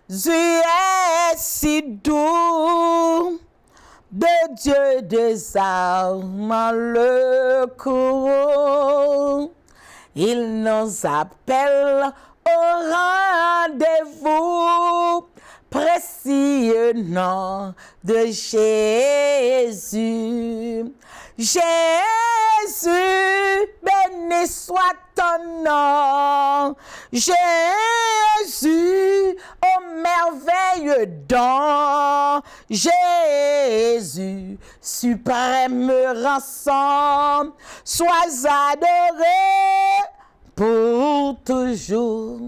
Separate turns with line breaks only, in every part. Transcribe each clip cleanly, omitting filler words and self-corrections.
est si doux, de Dieu des armes le courroux. Il nous appelle au rendez-vous, précieux nom de Jésus. Jésus, béni soit ton nom. Jésus, ô merveilleux don. Jésus, suprême rançon. Sois adoré pour toujours.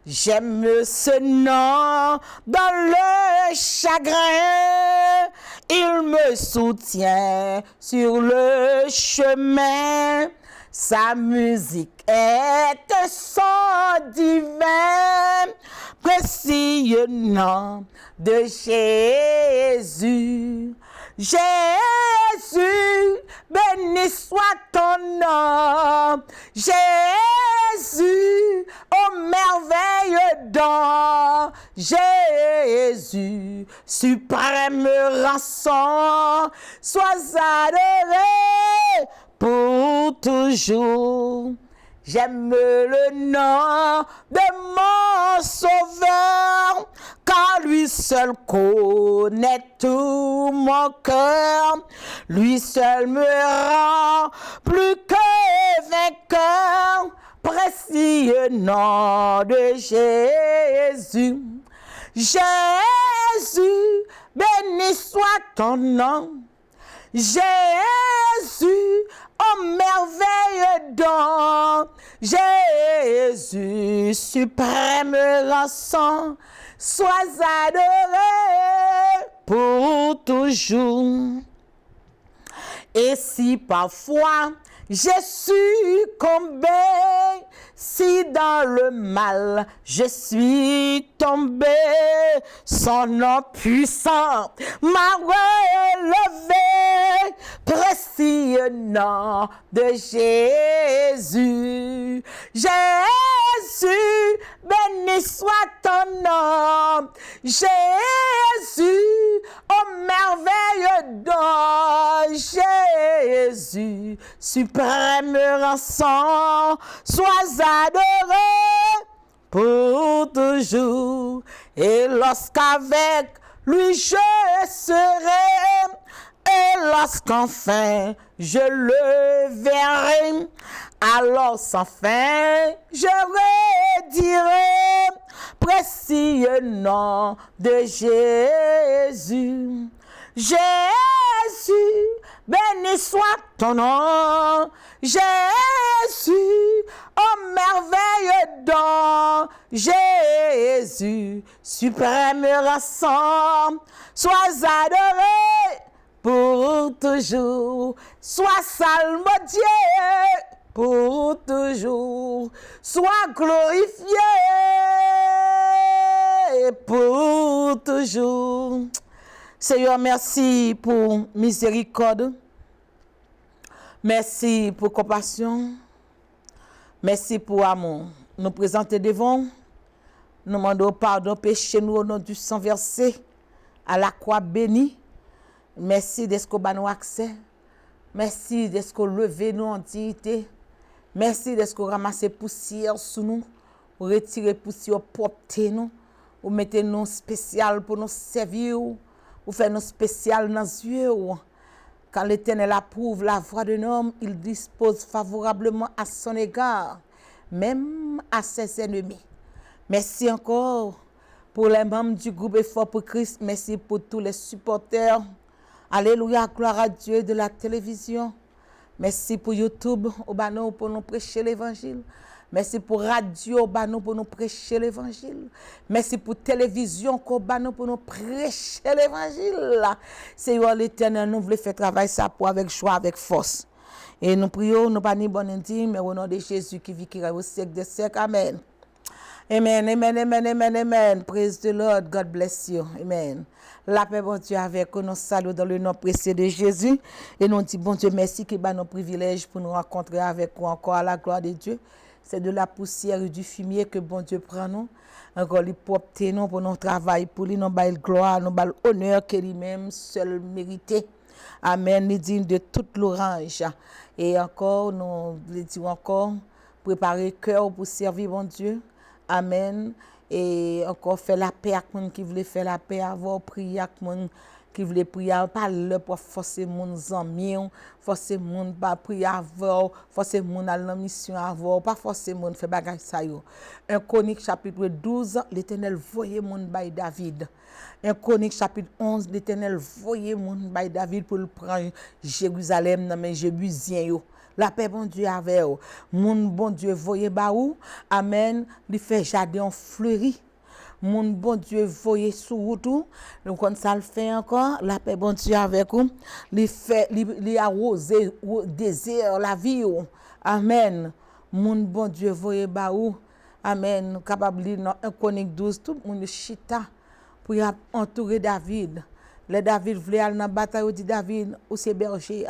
J'aime ce nom dans le chagrin. Il me soutient sur le chemin. Sa musique est un son divin. Précieux nom de Jésus. Jésus, béni soit ton nom. Jésus, ô merveilleux don. Jésus, suprême rançon. Sois adoré pour toujours. J'aime le nom de mon Sauveur, car lui seul connaît tout mon cœur. Lui seul me rend plus que vainqueur. Précieux nom de Jésus. Jésus, béni soit ton nom. Jésus, ô merveilleux don. Jésus, suprême rançon. Sois adoré pour toujours. Et si parfois je succombé, si dans le mal je suis tombé, son nom puissant m'a relevé, précieux nom de Jésus. Jésus, béni soit ton nom. Jésus, ô merveilleux don. Jésus, suprême rançon. Sois adoré pour toujours. Et lorsqu'avec lui je serai, et lorsqu'enfin je le verrai, alors sans fin je redirai, précieux nom de Jésus. Jésus, béni soit ton nom. Jésus, ô merveilleux don. Jésus, suprême rançon. Sois adoré pour toujours. Sois salmodié pour toujours. Sois glorifié pour toujours. Seigneur, merci pour miséricorde. Merci pour compassion. Merci pour amour. Nous présentons devant. Nous demandons pardon péché nous au nom du sang versé à la croix bénie. Merci de ce qu'on a nous accès. Merci de ce qu'on levé nous en dignité. Merci de ce qu'on ramasse poussière sous nous. Retirer poussière propre nous. Ou mettez nous spécial pour nous servir. Ou faire nous spécial dans les yeux. Quand l'Éternel approuve la voix d'un homme, il dispose favorablement à son égard, même à ses ennemis. Merci encore pour les membres du groupe Effort pour Christ. Merci pour tous les supporters. Alléluia, gloire à Dieu de la télévision. Merci pour YouTube, au banon pour nous prêcher l'évangile. Merci pour radio, au banon pour nous prêcher l'évangile. Merci pour télévision, au banon pour nous prêcher l'évangile. Seigneur l'Éternel, nous voulons faire travail ça pour avec joie, avec force. Et nous prions, nous pas ni bon intime, mais au nom de Jésus qui vit, qui règne au siècle des siècles. Amen. Amen, amen, amen, amen, amen. Praise the Lord. God bless you. Amen. La paix, bon Dieu, avec nous saluons dans le nom précieux de Jésus. Et nous disons, bon Dieu, merci qui bat nos privilèges pour nous rencontrer avec vous encore à la gloire de Dieu. c'est de la poussière et du fumier que bon Dieu prend nous. Encore les propter nous pour notre travail, pour lui, nous bail gloire, nous bail honneur que lui-même seul mérité. Amen, nous digne de toute l'orange. Et encore, nous disons encore, préparer cœur pour servir bon Dieu. Amen. Et encore faire la paix avec les qui voulait faire la paix, avoir prié avec les qui voulait prier, pas le pour forcer les amis, forcer les gens pas prier avant, forcer les gens à la mission avant, pas forcer les gens faire bagage ça yo. 1 Chronique chapitre 12, l'Éternel voyait mon by David. 1 Chronique chapitre 11, l'Éternel voyait mon by David pour le prendre Jérusalem dans mes Jébusiens yo. La paix bon Dieu avec vous. Mon bon Dieu voyez ba ou. Amen. Li fait jardin fleuri. Mon bon Dieu voyez sous route. Donc quand ça le fait encore, la paix bon Dieu avec vous. Li fait li arroser désert la vie ou. Amen. Mon bon Dieu voyez ba ou. Amen. Capable lire dans 1 Chronique 12 tout monde chita pour entourer David. Le David voulait aller dans la bataille, dit David, ou c'est berger.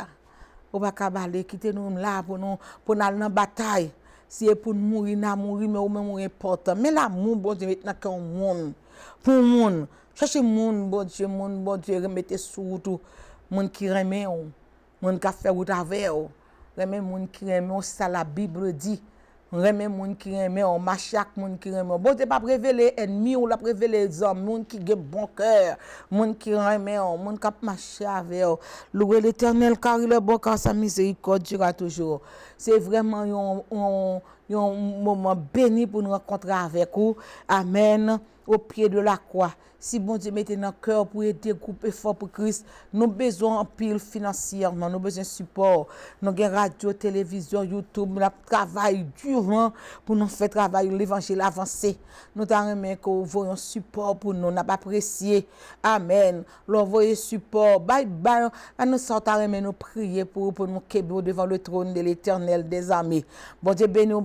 Ou pas cabaler quitter nous là pour aller dans bataille. Si pour mourir na mourir mais ou même mourir important. Mais l'amour bon Dieu maintenant qu'un monde pour monde. Cherchez monde bon Dieu remettez sous tout monde qui remet on. Monde qui fait route avec on. Remet monde qui remet ça la Bible dit. Remet monde qui remet on marche avec monde qui remet. Bon Dieu pas révéler ennemi ou la révéler les hommes, monde qui gen bon cœur, monde qui remet on, monde qui marcher avec on. Louer l'Éternel car il est bon car sa miséricorde durera toujours. C'est vraiment un moment béni pour nous rencontrer avec vous. Amen. Au pied de la croix. Si bon Dieu mettez dans cœur pour aider groupe effort pour Christ, nous besoin en pile financièrement, nous besoin support. Nous avons radio, télévision, YouTube, nous travail durement pour nous faire travailler l'évangile avancer. Nous t'aimerais que vous voyez un support pour nous, n'a pas apprécié. Amen. L'envoyer support. Bye bye. Nous sortons nous prier pour nous québécois devant le trône de l'Éternel des armées. Bon Dieu béni,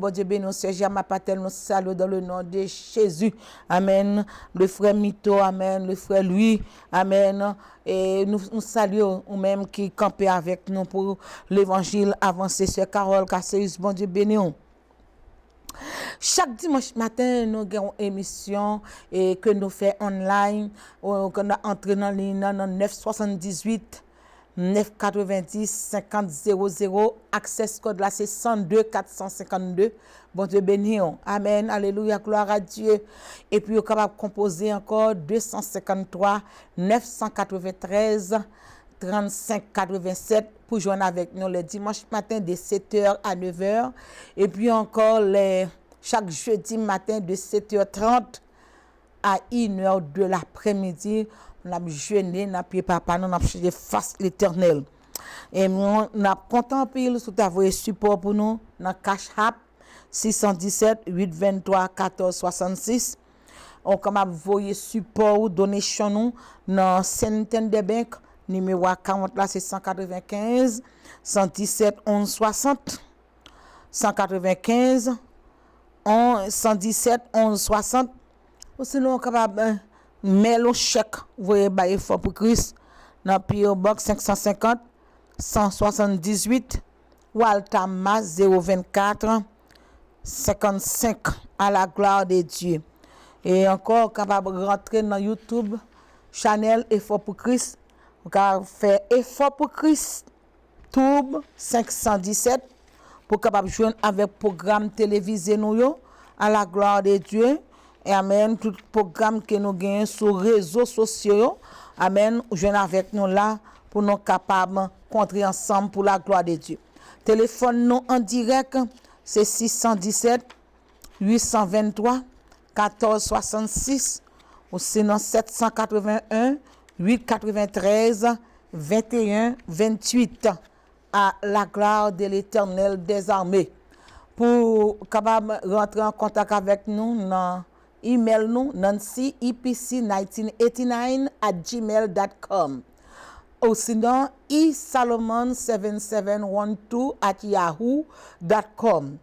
Seigneur ma patel, nous saluons dans le nom de Jésus. Amen. Le frère Mito, amen, le frère Louis, amen, et nous saluons ou même qui campait avec nous pour l'évangile avancé, sur Carole Casseus, bon Dieu béni. Chaque dimanche matin, nous avons une émission et que nous faisons online, que nous entrons dans ligne dans 978 990 50 00. Access code là c'est 102 452. Bon Dieu béni. Amen. Alléluia. Gloire à Dieu. Et puis, vous êtes capable de composer encore 253 993 35 87 pour joindre avec nous le dimanche matin de 7h à 9h. Et puis encore chaque jeudi matin de 7h30 à 1h de l'après-midi. On a jeûné, on a prié papa, on a cherché face l'Éternel. Et on a content pile sous ta voix support pour nous dans Cash App 617 823 14 66. On capable voyer support ou donation nous dans centaine de banques numéro 40 là c'est 195 117 11 60 195 117 11 60 ou sinon capable mail au chèque voyez bailler fort pour Christ dans PO Box 550 178 Walter Mas 024 55 à la gloire de Dieu. Et encore capable de rentrer dans YouTube channel Effort pour Christ, car faire Effort pour Christ Tube 517 pour capable joindre avec programme télévisé nous yo à la gloire de Dieu. Et amen, tout programme que nous gagnons sur les réseaux sociaux, amen, joindre avec nous là pour nous capables contrer ensemble pour la gloire de Dieu. Téléphone nous en direct, c'est 617 823 14 66 ou sinon 781 893 21 28 à la gloire de l'Éternel des armées. Pour capable rentrer en contact avec nous, dans email nous nancyepc1989@gmail.com ou sinon esalomon7712@yahoo.com.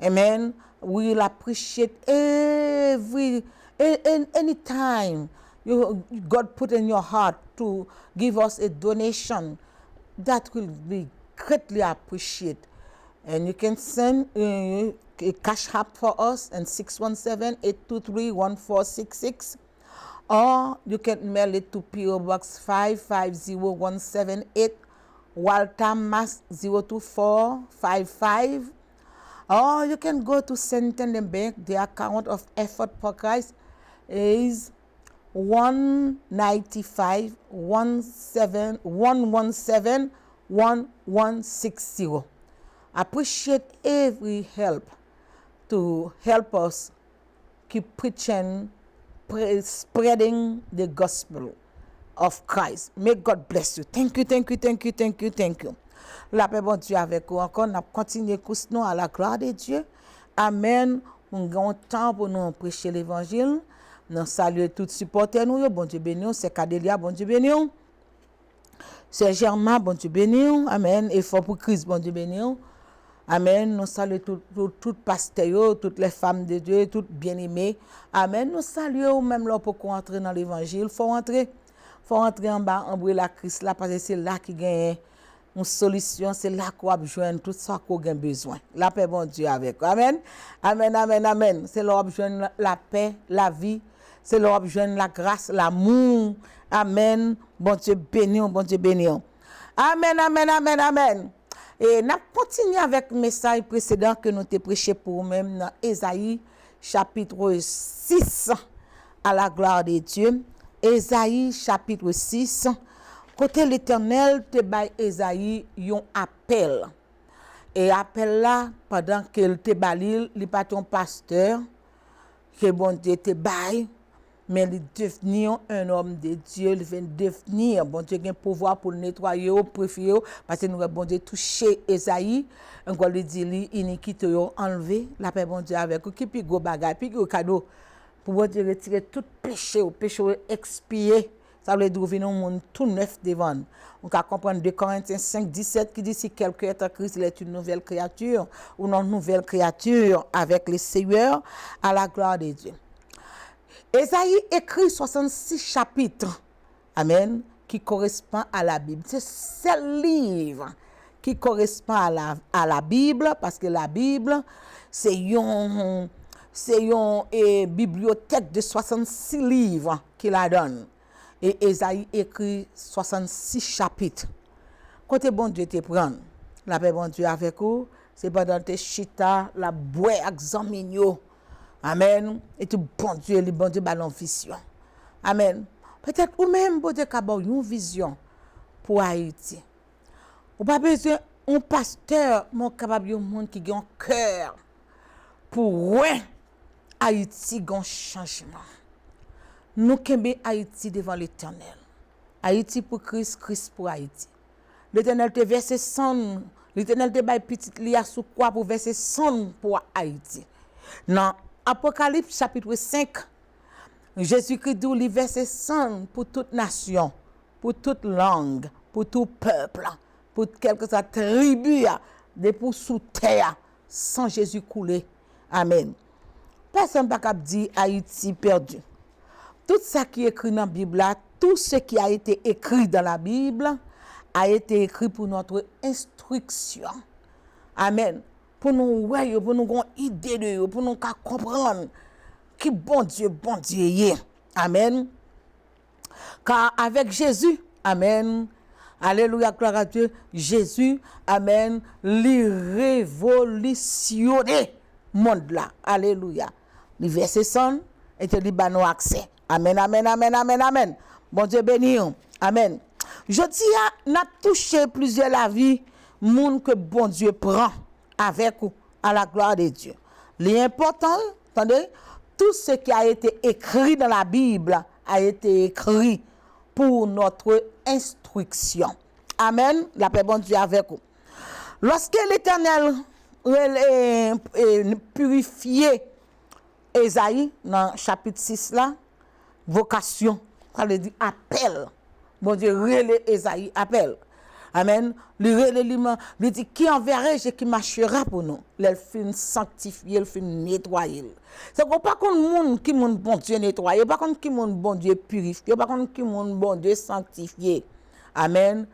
Amen. We will appreciate any time God put in your heart to give us a donation. That will be greatly appreciated. And you can send a cash app for us and 617-823-1466. Or you can mail it to PO Box 550178, Waltham, Mass. 02455. Or you can go to Santander Bank. The account of Effort for Christ is 195-117-1160. Appreciate every help to help us keep preaching, spreading the gospel of Christ. May God bless you. Thank you. La paix bon Dieu avec vous encore. Nous continuons nous à la gloire de Dieu. Amen. Nous avons temps pour nous prêcher l'évangile. Nous saluons tous les supporters. Nous, bon Dieu béni. C'est Cadelia, bon Dieu béni. C'est Germain, bon Dieu béni. Amen. Et fort pour Christ, bon Dieu béni. Amen. Nous saluons tous pasteurs, toutes les femmes de Dieu, toutes bien-aimées. Amen. Nous saluons même là pour qu'on entre dans l'évangile. Faut rentrer en bas, embrouiller la Christ là, parce que c'est là qui gagne une solution, c'est là qu'on a besoin tout ça qu'on a besoin. La paix, bon Dieu, avec. Amen. C'est là qu'on a besoin la paix, la vie. C'est là qu'on a besoin la grâce, l'amour. Amen. Bon Dieu béni. Amen. Et nous continuons avec le message précédent que nous avons prêché pour nous-mêmes dans Ésaïe, chapitre 6, à la gloire de Dieu. Ésaïe, chapitre 6, côté l'Éternel te baille Ésaïe un appel. Et appel là, pendant qu'il te baille, il n'est pas ton pasteur, que bon Dieu te baille, mais il devenir un homme de Dieu, il vient devenir, bon Dieu a un pouvoir pour le nettoyer, purifier, parce que nous avons bon Dieu touché Ésaïe, on va lui dire, iniquité enlevé, la paix bon Dieu avec vous, qui puis go bagay, puis go cadeau, pour bon Dieu retirer tout péché expier, ça veut dire venir un monde tout neuf devant. On peut comprendre 2 Corinthiens 5:17 qui dit si quelqu'un est en Christ, il est une nouvelle créature, ou une nouvelle créature avec le Seigneur à la gloire de Dieu. Ésaïe écrit 66 chapitres, amen, qui correspond à la Bible. C'est ce livre qui correspond à la Bible, parce que la Bible, c'est une bibliothèque de 66 livres qui la donne. Et Ésaïe écrit 66 chapitres. Côté bon Dieu te prend, la paix bon Dieu avec vous, c'est pendant tes chita, la boue examinio. Amen. Et tout bon Dieu ballon vision. Amen. Peut-être ou même bon Dieu ka ba une vision pour Haïti. Ou pas besoin un pasteur mon capable un monde qui a un cœur pour Haïti gon changement. Nous kembe Haïti devant l'Éternel. Haïti pour Christ, Christ pour Haïti. L'Éternel te verse 100, l'Éternel te bail petit lia sous quoi pour verser 100 pour Haïti. Dans Apocalypse chapitre 5, Jésus-Christ dit verset 100 pour toute nation, pour toute langue, pour tout peuple, pour quelque tribu de pour sous terre, sans Jésus couler. Amen. Personne ne peut pas dire Haïti perdu. Tout ça qui est écrit dans la Bible, tout ce qui a été écrit dans la Bible a été écrit pour notre instruction. Amen. Pour nous voir, pour nous avoir une idée de pour nous comprendre qui bon Dieu est. Amen. Car avec Jésus, amen. Alléluia, gloire à Dieu. Jésus, amen, lui révolutionner le monde là. Alléluia. Le verset 100 et te dit bah nous accès. Amen. Bon Dieu béni. Amen. Je dis n'a touché plusieurs la vie monde que bon Dieu prend avec vous à la gloire de Dieu. L'important, attendez, tout ce qui a été écrit dans la Bible a été écrit pour notre instruction. Amen. La paix bon Dieu avec vous. Lorsque l'Éternel purifié Ésaïe dans chapitre 6 là, vocation, ça veut dire appel. Bon Dieu relève Ésaïe appel. Amen. Il dit qui enverrai-je qui marchera pour nous. Il fin sanctifier, il fin nettoyer. C'est pas qu'on monde qui monde bon Dieu nettoyer, pas qu'on qui monde bon Dieu purifier, pas qu'on qui monde bon Dieu sanctifier. Amen.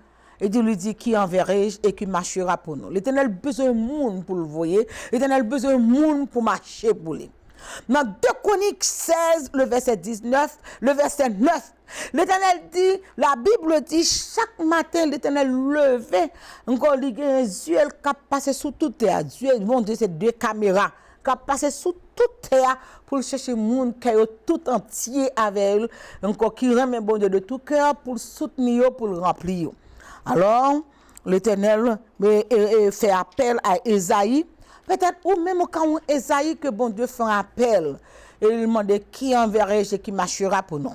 Et Dieu lui dit, qui enverrai-je et qui marchera pour nous? L'Éternel besoin de monde pour le voyer. L'Éternel besoin de monde pour marcher pour lui. Dans 2 Chroniques 16, le verset 19, le verset 9, l'Éternel dit, la Bible dit, chaque matin, l'Éternel levait, encore les yeux qui passent sous toute terre. Dieu, mon Dieu, c'est 2 caméras qui passent sous toute terre pour chercher monde qui est tout entier avec elle, encore qui remet bon Dieu de tout cœur pour le soutenir, pour le remplir. Alors, l'Éternel fait appel à Esaïe. Peut-être, ou même quand Esaïe, que bon Dieu fait un appel, et il demande qui enverrai-je et qui marchera pour nous.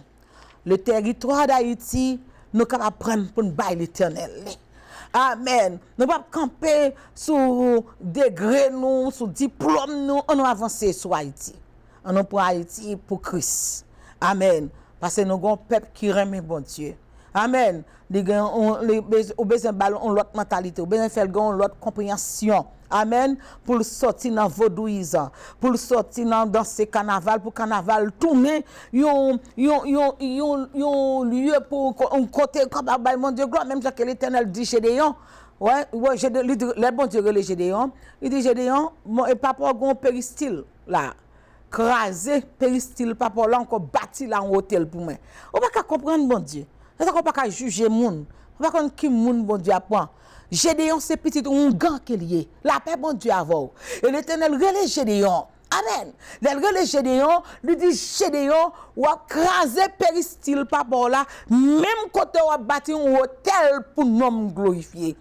Le territoire d'Haïti, nous sommes capables de prendre pour nous bailler l'Éternel. Amen. Nous ne pouvons pas camper sous degré, nous, sous diplôme, nous, on avance sur Haïti. On nous pour Haïti pour Christ. Amen. Parce que nous avons un peuple qui remet bon Dieu. Amen. Nous avons besoin de l'autre mentalité, nous avons besoin de faire l'autre compréhension. Amen. Pour sortir dans vaudouisme, pour sortir dans ces carnaval, pour carnaval tourner, yon lieu pour un côté comme mon Dieu gloire, même que l'Éternel dit Gédéon. Ouais, le bon Dieu le Gédéon, il dit Gédéon, et papa gon péristyle là. Crasé péristyle papa là encore bâti là un hôtel pour moi. On pas comprendre bon Dieu. Ça qu'on pas juger monde. On pas connaître qui monde bon Dieu apprend. Gédéon, c'est petit un gant qu'il est. La paix, bon Dieu, avant. Et l'Éternel relève Gédéon. Amen. Il relève Gédéon, lui dit Gédéon, ou a crasé péristyle par là, même côté ou a bâti un hôtel pour nom glorifié.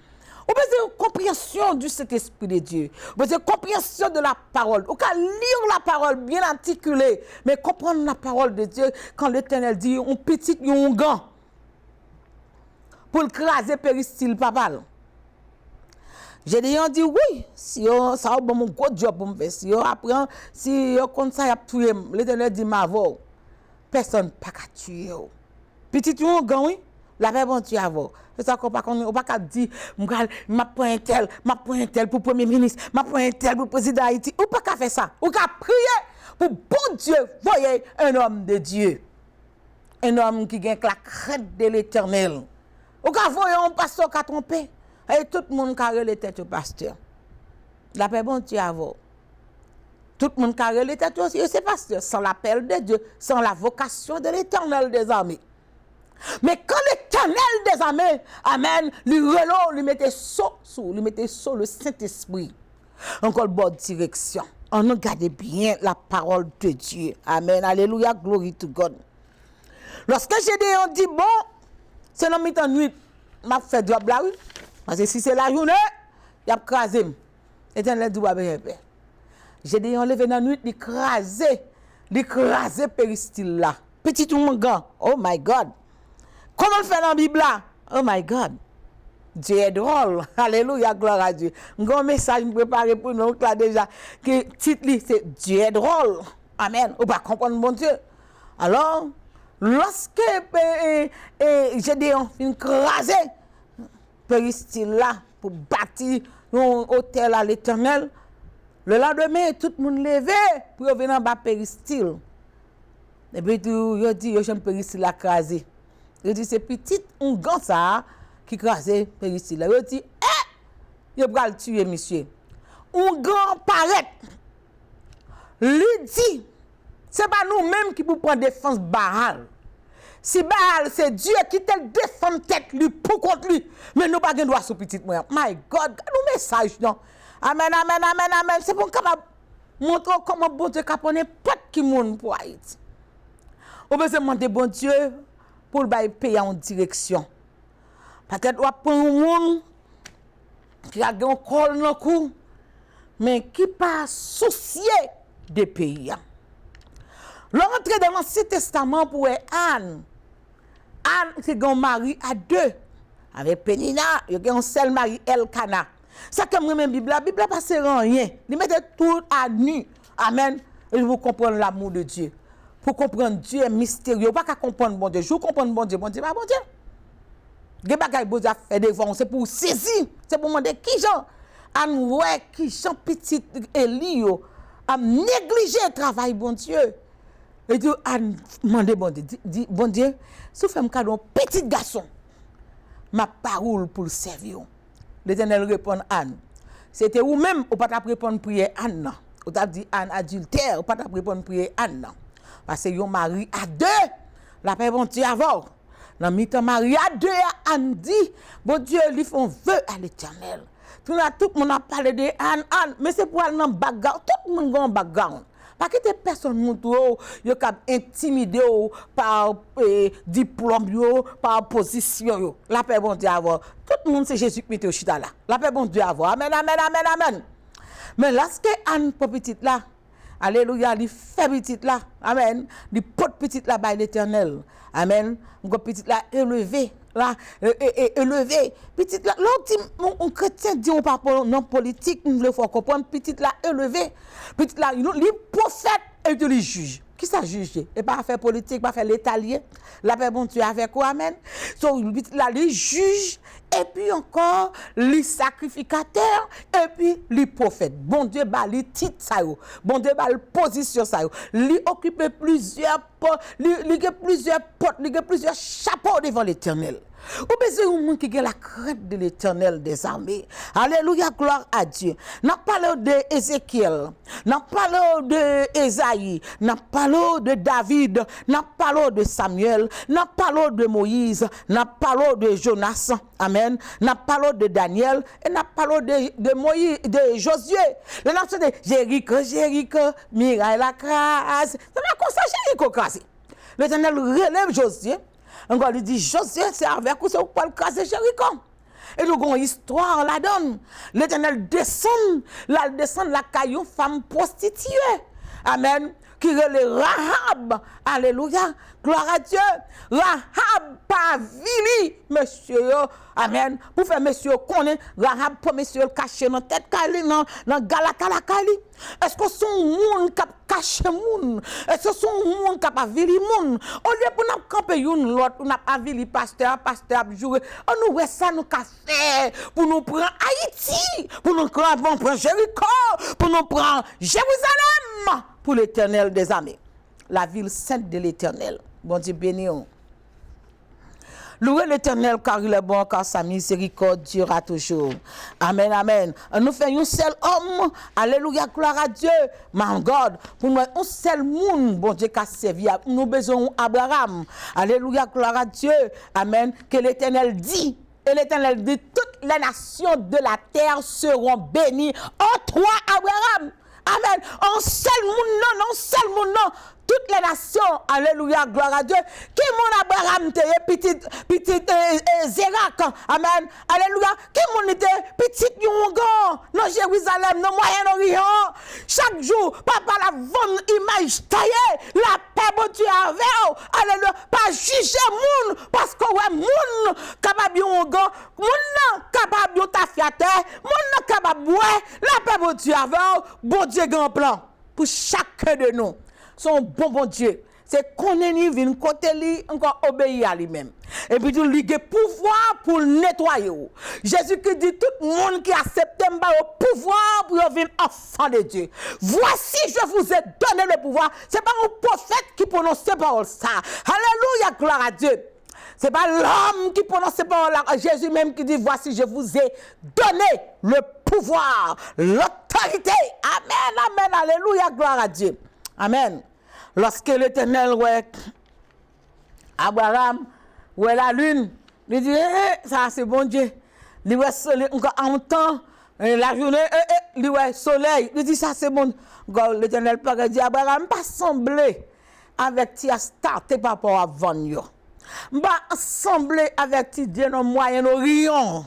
Vous avez une compréhension du Saint-Esprit de Dieu. Vous avez une compréhension de la parole. Vous pouvez lire la parole bien articulée, mais comprendre la parole de Dieu quand l'Éternel dit un petit un gant pour le craser péristyle papa. Gédéon dit oui, si ça a mon gros job pour me faire, si on apprend, si on compte ça, il a tué. L'Éternel dit m'avo, personne pas qu'à tuer. Petit un gant, oui, la paix bon Dieu avant. C'est ça qu'on pas dire, m'a point un tel pour premier ministre, m'a point un tel pour président d'Haïti. Ou pas qu'à faire ça. Ou qu'à prier pour bon Dieu, voyez un homme de Dieu. Un homme qui gagne la crainte de l'Éternel. Ou qu'à voyer un pasteur qui a trompé. Et tout le monde carré les têtes au pasteur. La paix bon Dieu avant. Tout le monde carré les têtes aussi, c'est pasteur, sans l'appel de Dieu, sans la vocation de l'Éternel des armées. Mais quand l'Éternel des armées, amen, lui mettait sous le Saint-Esprit. Encore bonne direction. On regarde bien la parole de Dieu. Amen. Alléluia, glory to God. Lorsque Gédéon dit, bon, c'est dans mi-temps nuit, m'a fait job là, oui. Parce que si c'est la journée, il y a crasé. L'Éternel dit, Gédéon levé dans la nuit, il crasé péristyle là. Petit tout mon gars, oh my God. Comment on fait dans la Bible là? Oh my God. Dieu est drôle. Alléluia, gloire à Dieu. Un message préparé pour nous là déjà. Que titre c'est Dieu est drôle. Amen. On va comprendre mon Dieu. Alors, lorsque Gédéon fin crasé péristyle là pour bâtir un hôtel à l'Éternel, le lendemain tout le monde levé pour venir en bas péristyle. Et puis il dit yo j'aime péristyle là crasé. Il dit c'est petit un gant ça qui crasé péristyle. Il dit il va le tuer monsieur. Un grand paraît. Lui dit c'est pas nous mêmes qui pour prendre défense Baal. Si Baal c'est Dieu qui te défend tête lui pour contre lui, mais nous pas gain droit sur petit moi. My God, nous message non. Amen amen amen amen, c'est pour capable montrer comment bon Dieu capone pas qui monde pour Haïti. On peut se demander bon Dieu pour le payer en direction. Peut-être on prend un monde qui a un col dans cou mais qui pas soucié des pays. L'entrée dans l'Ancien Testament pour Anne. Anne, c'est un mari à deux. Avec Pénina, il y a un seul mari, Elkana. Ça que moi, même la Bible n'a pas rien. Il met tout à nu. Amen. Et vous comprenez l'amour de Dieu. Pour comprendre Dieu est mystérieux. Pas qu'à comprendre bon Dieu. Je comprends bon Dieu pas bon Dieu. Les bagages bon Dieu fait devant, c'est pour saisir. C'est pour demander qui Jean. Anne, ouais, qui Jean petit Elio a négligé le travail bon Dieu. Et Dieu a demandé bon Dieu, dit bon Dieu, si vous faites un cadeau, petit garçon, ma parole pour le servir. L'Éternel répond Anne. C'était ou même ou pas t'a répondre prière Anne. Ou t'a dit Anne adultère, ou pas t'a répondre prière Anne. Parce que yon mari à deux, la paix bon Dieu avant. Dans mi-temps mari à deux, Anne dit, bon Dieu lui font vœu à l'Éternel. Tout le monde a parlé de Anne, mais c'est pour aller dans le background, tout le monde a un background. Parce que des personnes montrent yo cap intimidé par diplôme par position la paix bon Dieu avoir tout le monde c'est Jésus qui au chita là la paix bon Dieu avoir amen amen amen amen mais lorsque Anne petite là alléluia il fait petite là amen il porte petite là by l'Éternel amen petite là élevé là élevé petite là l'autre un chrétien dit on pas non politique nous le faut comprendre petite là élevé petite là les prophètes et les juges qui ça juge et pas faire politique pas faire l'étalien la paix bon Dieu avec quoi amen so petite là les juges et puis encore les sacrificateurs et puis les prophètes bon Dieu ba les titres ça yo bon Dieu ba position ça yo li occuper plusieurs plusieurs chapeaux devant l'Éternel. Ou besoin un monde qui a la crainte de l'Éternel des armées. Alléluia, gloire à Dieu. N'a parlé de Ézéchiel, n'a parlé de Esaïe, n'a parlé de David, n'a parlé de Samuel, n'a parlé de Moïse, n'a parlé de Jonas, amen, n'a parlé de Daniel et n'a parlé de Moïse, de Josué. Le nom de Jéricho, Mirail la crase. C'est pas comme ça Jéricho crase. L'Éternel relève Josué. Encore il dit Josué c'est avec vous c'est pour le craser Jéricho. Et nous avons une histoire la donne. L'Éternel descend la caillou femme prostituée. Amen. Qui relève Rahab. Alléluia. Gloire à Dieu. Rahab pas vili monsieur. Amen. Pour faire monsieur connaît Rahab pour monsieur caché dans tête Kali dans Galakala Kali. Est-ce que son monde cap caché monde? Est-ce que son monde cap vili monde? Au lieu pour nous camper une l'autre, on n'a pas vili pasteur jouer. On nous ça nous qu'a fait pour nous prendre Haïti, pour nous prendre Jéricho, pour nous prendre Jérusalem pour l'Éternel des armées. La ville sainte de l'Éternel. Bon Dieu béni. Louez l'Éternel car il est bon, car sa miséricorde durera toujours. Amen, amen. Nous faisons un seul homme. Alléluia, gloire à Dieu. My God, pour nous, un seul monde, bon Dieu, qui a servi. Nous besoin Abraham. Alléluia, gloire à Dieu. Amen. Que l'Éternel dit. Et l'Éternel dit, toutes les nations de la terre seront bénies en toi, Abraham. Amen. En seul monde, non, seul monde, non. Toutes les nations, alléluia, gloire à Dieu. Qui mon Abraham te petit Zérak, amen, alléluia. Qui mon était petit Yongan, dans Jérusalem, dans Moyen-Orient. Chaque jour, papa la vendre image taillée, la paix bon Dieu avec, alléluia. Pas juger moun, parce que ouais, moun capable Yongan, moun capable tafiate, moun capable ouais, la paix bon Dieu avec, bon Dieu grand plan pour chacun de nous. Son bon Dieu, c'est qu'on est venu côté lui encore obéir à lui-même. Et puis tout ligue pouvoir pour nettoyer. Jésus qui dit tout le monde qui accepte le pouvoir pour devenir enfant de Dieu. Voici je vous ai donné le pouvoir. C'est pas un prophète qui prononce ces paroles ça. Alléluia, gloire à Dieu. C'est pas l'homme qui prononce ces paroles là. Jésus même qui dit voici je vous ai donné le pouvoir, l'autorité. Amen, amen, alléluia, gloire à Dieu. Amen. Lorsque l'Éternel ouais Abraham ouais la lune, il dit ça c'est bon Dieu. Il ouais soleil encore en temps la journée il ouais soleil. Il dit ça c'est bon. L'Éternel Père dit Abraham pas sembler avec ti a starté par rapport à Vanyo. Pas sembler avec ti Dieu dans Moyen-Orient.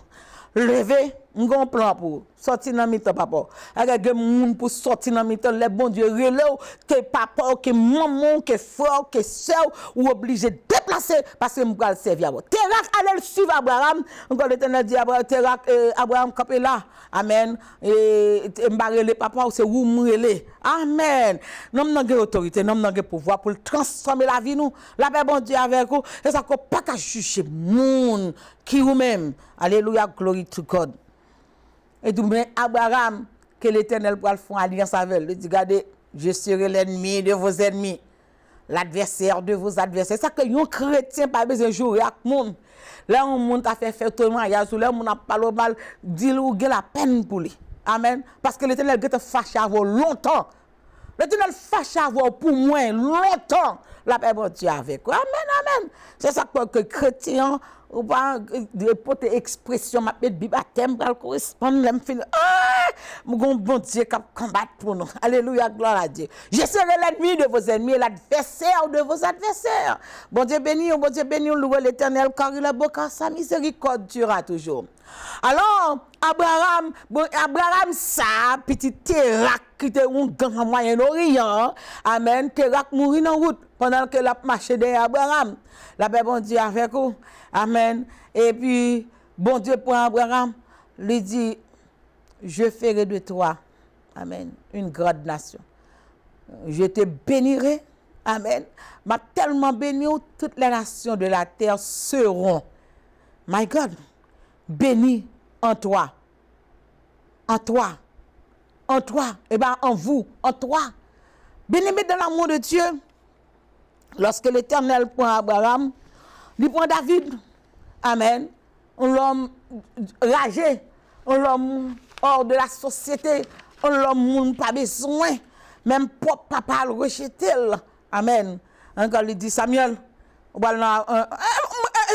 Lever un plan pour sortir dans mi-temps papa. Avec des monde pour sortir dans mi-temps les bon Dieu relève que papa que maman que frère que sœur ou obligé de déplacer parce que m'gal servir avant. Terak allait suivre Abraham, encore l'Éternel dit Abraham Terak Abraham campé là. Amen. Et m'barele papa c'est ou m'rele. Amen. Nous n'avons autorité, nous n'avons pouvoir pour transformer la vie nous. La paix bon Dieu avec vous et ça qu'on pas qu'à juger monde qui ou même. Alléluia, glory to God. Et tout mais Abraham que l'Éternel pour faire alliance avec lui. Il dit regardez, je serai l'ennemi de vos ennemis. l'adversaire de vos adversaires. C'est ça que un chrétien pas besoin de jouer avec monde. Là, on monde a fait tout le mariage, là, on a parlé mal, dit ou la peine pour lui. Amen. Parce que l'Éternel est fâché à vous longtemps. L'Éternel fâché à vous pour moi longtemps. La paix de Dieu avec vous. Amen, amen. C'est ça que chrétien, ou pas de porter expression, ma petite Bible à thème, pour correspondre, me fin. Mon bon Dieu qui combat pour nous. Alléluia, gloire à Dieu. Je serai l'ennemi de vos ennemis et l'adversaire de vos adversaires. Bon Dieu béni, louez l'Éternel, car il est beau, car sa miséricorde durera toujours. Alors, Abraham, ça, petit Térak, qui était un gang en Moyen-Orient, amen, Térak mourit en route pendant que la marché derrière Abraham. La paix, bon Dieu, avec vous, amen. Et puis, bon Dieu pour Abraham, lui dit, je ferai de toi, amen, une grande nation. Je te bénirai, amen. M'a tellement béni, toutes les nations de la terre seront, my God, béni en toi, et bien en vous, en toi. Béni dans l'amour de Dieu. Lorsque l'Éternel prend Abraham, il prend David, amen, un homme ragé, un homme hors de la société, un homme pas besoin, même propre papa le rejeté, amen. Encore il dit Samuel,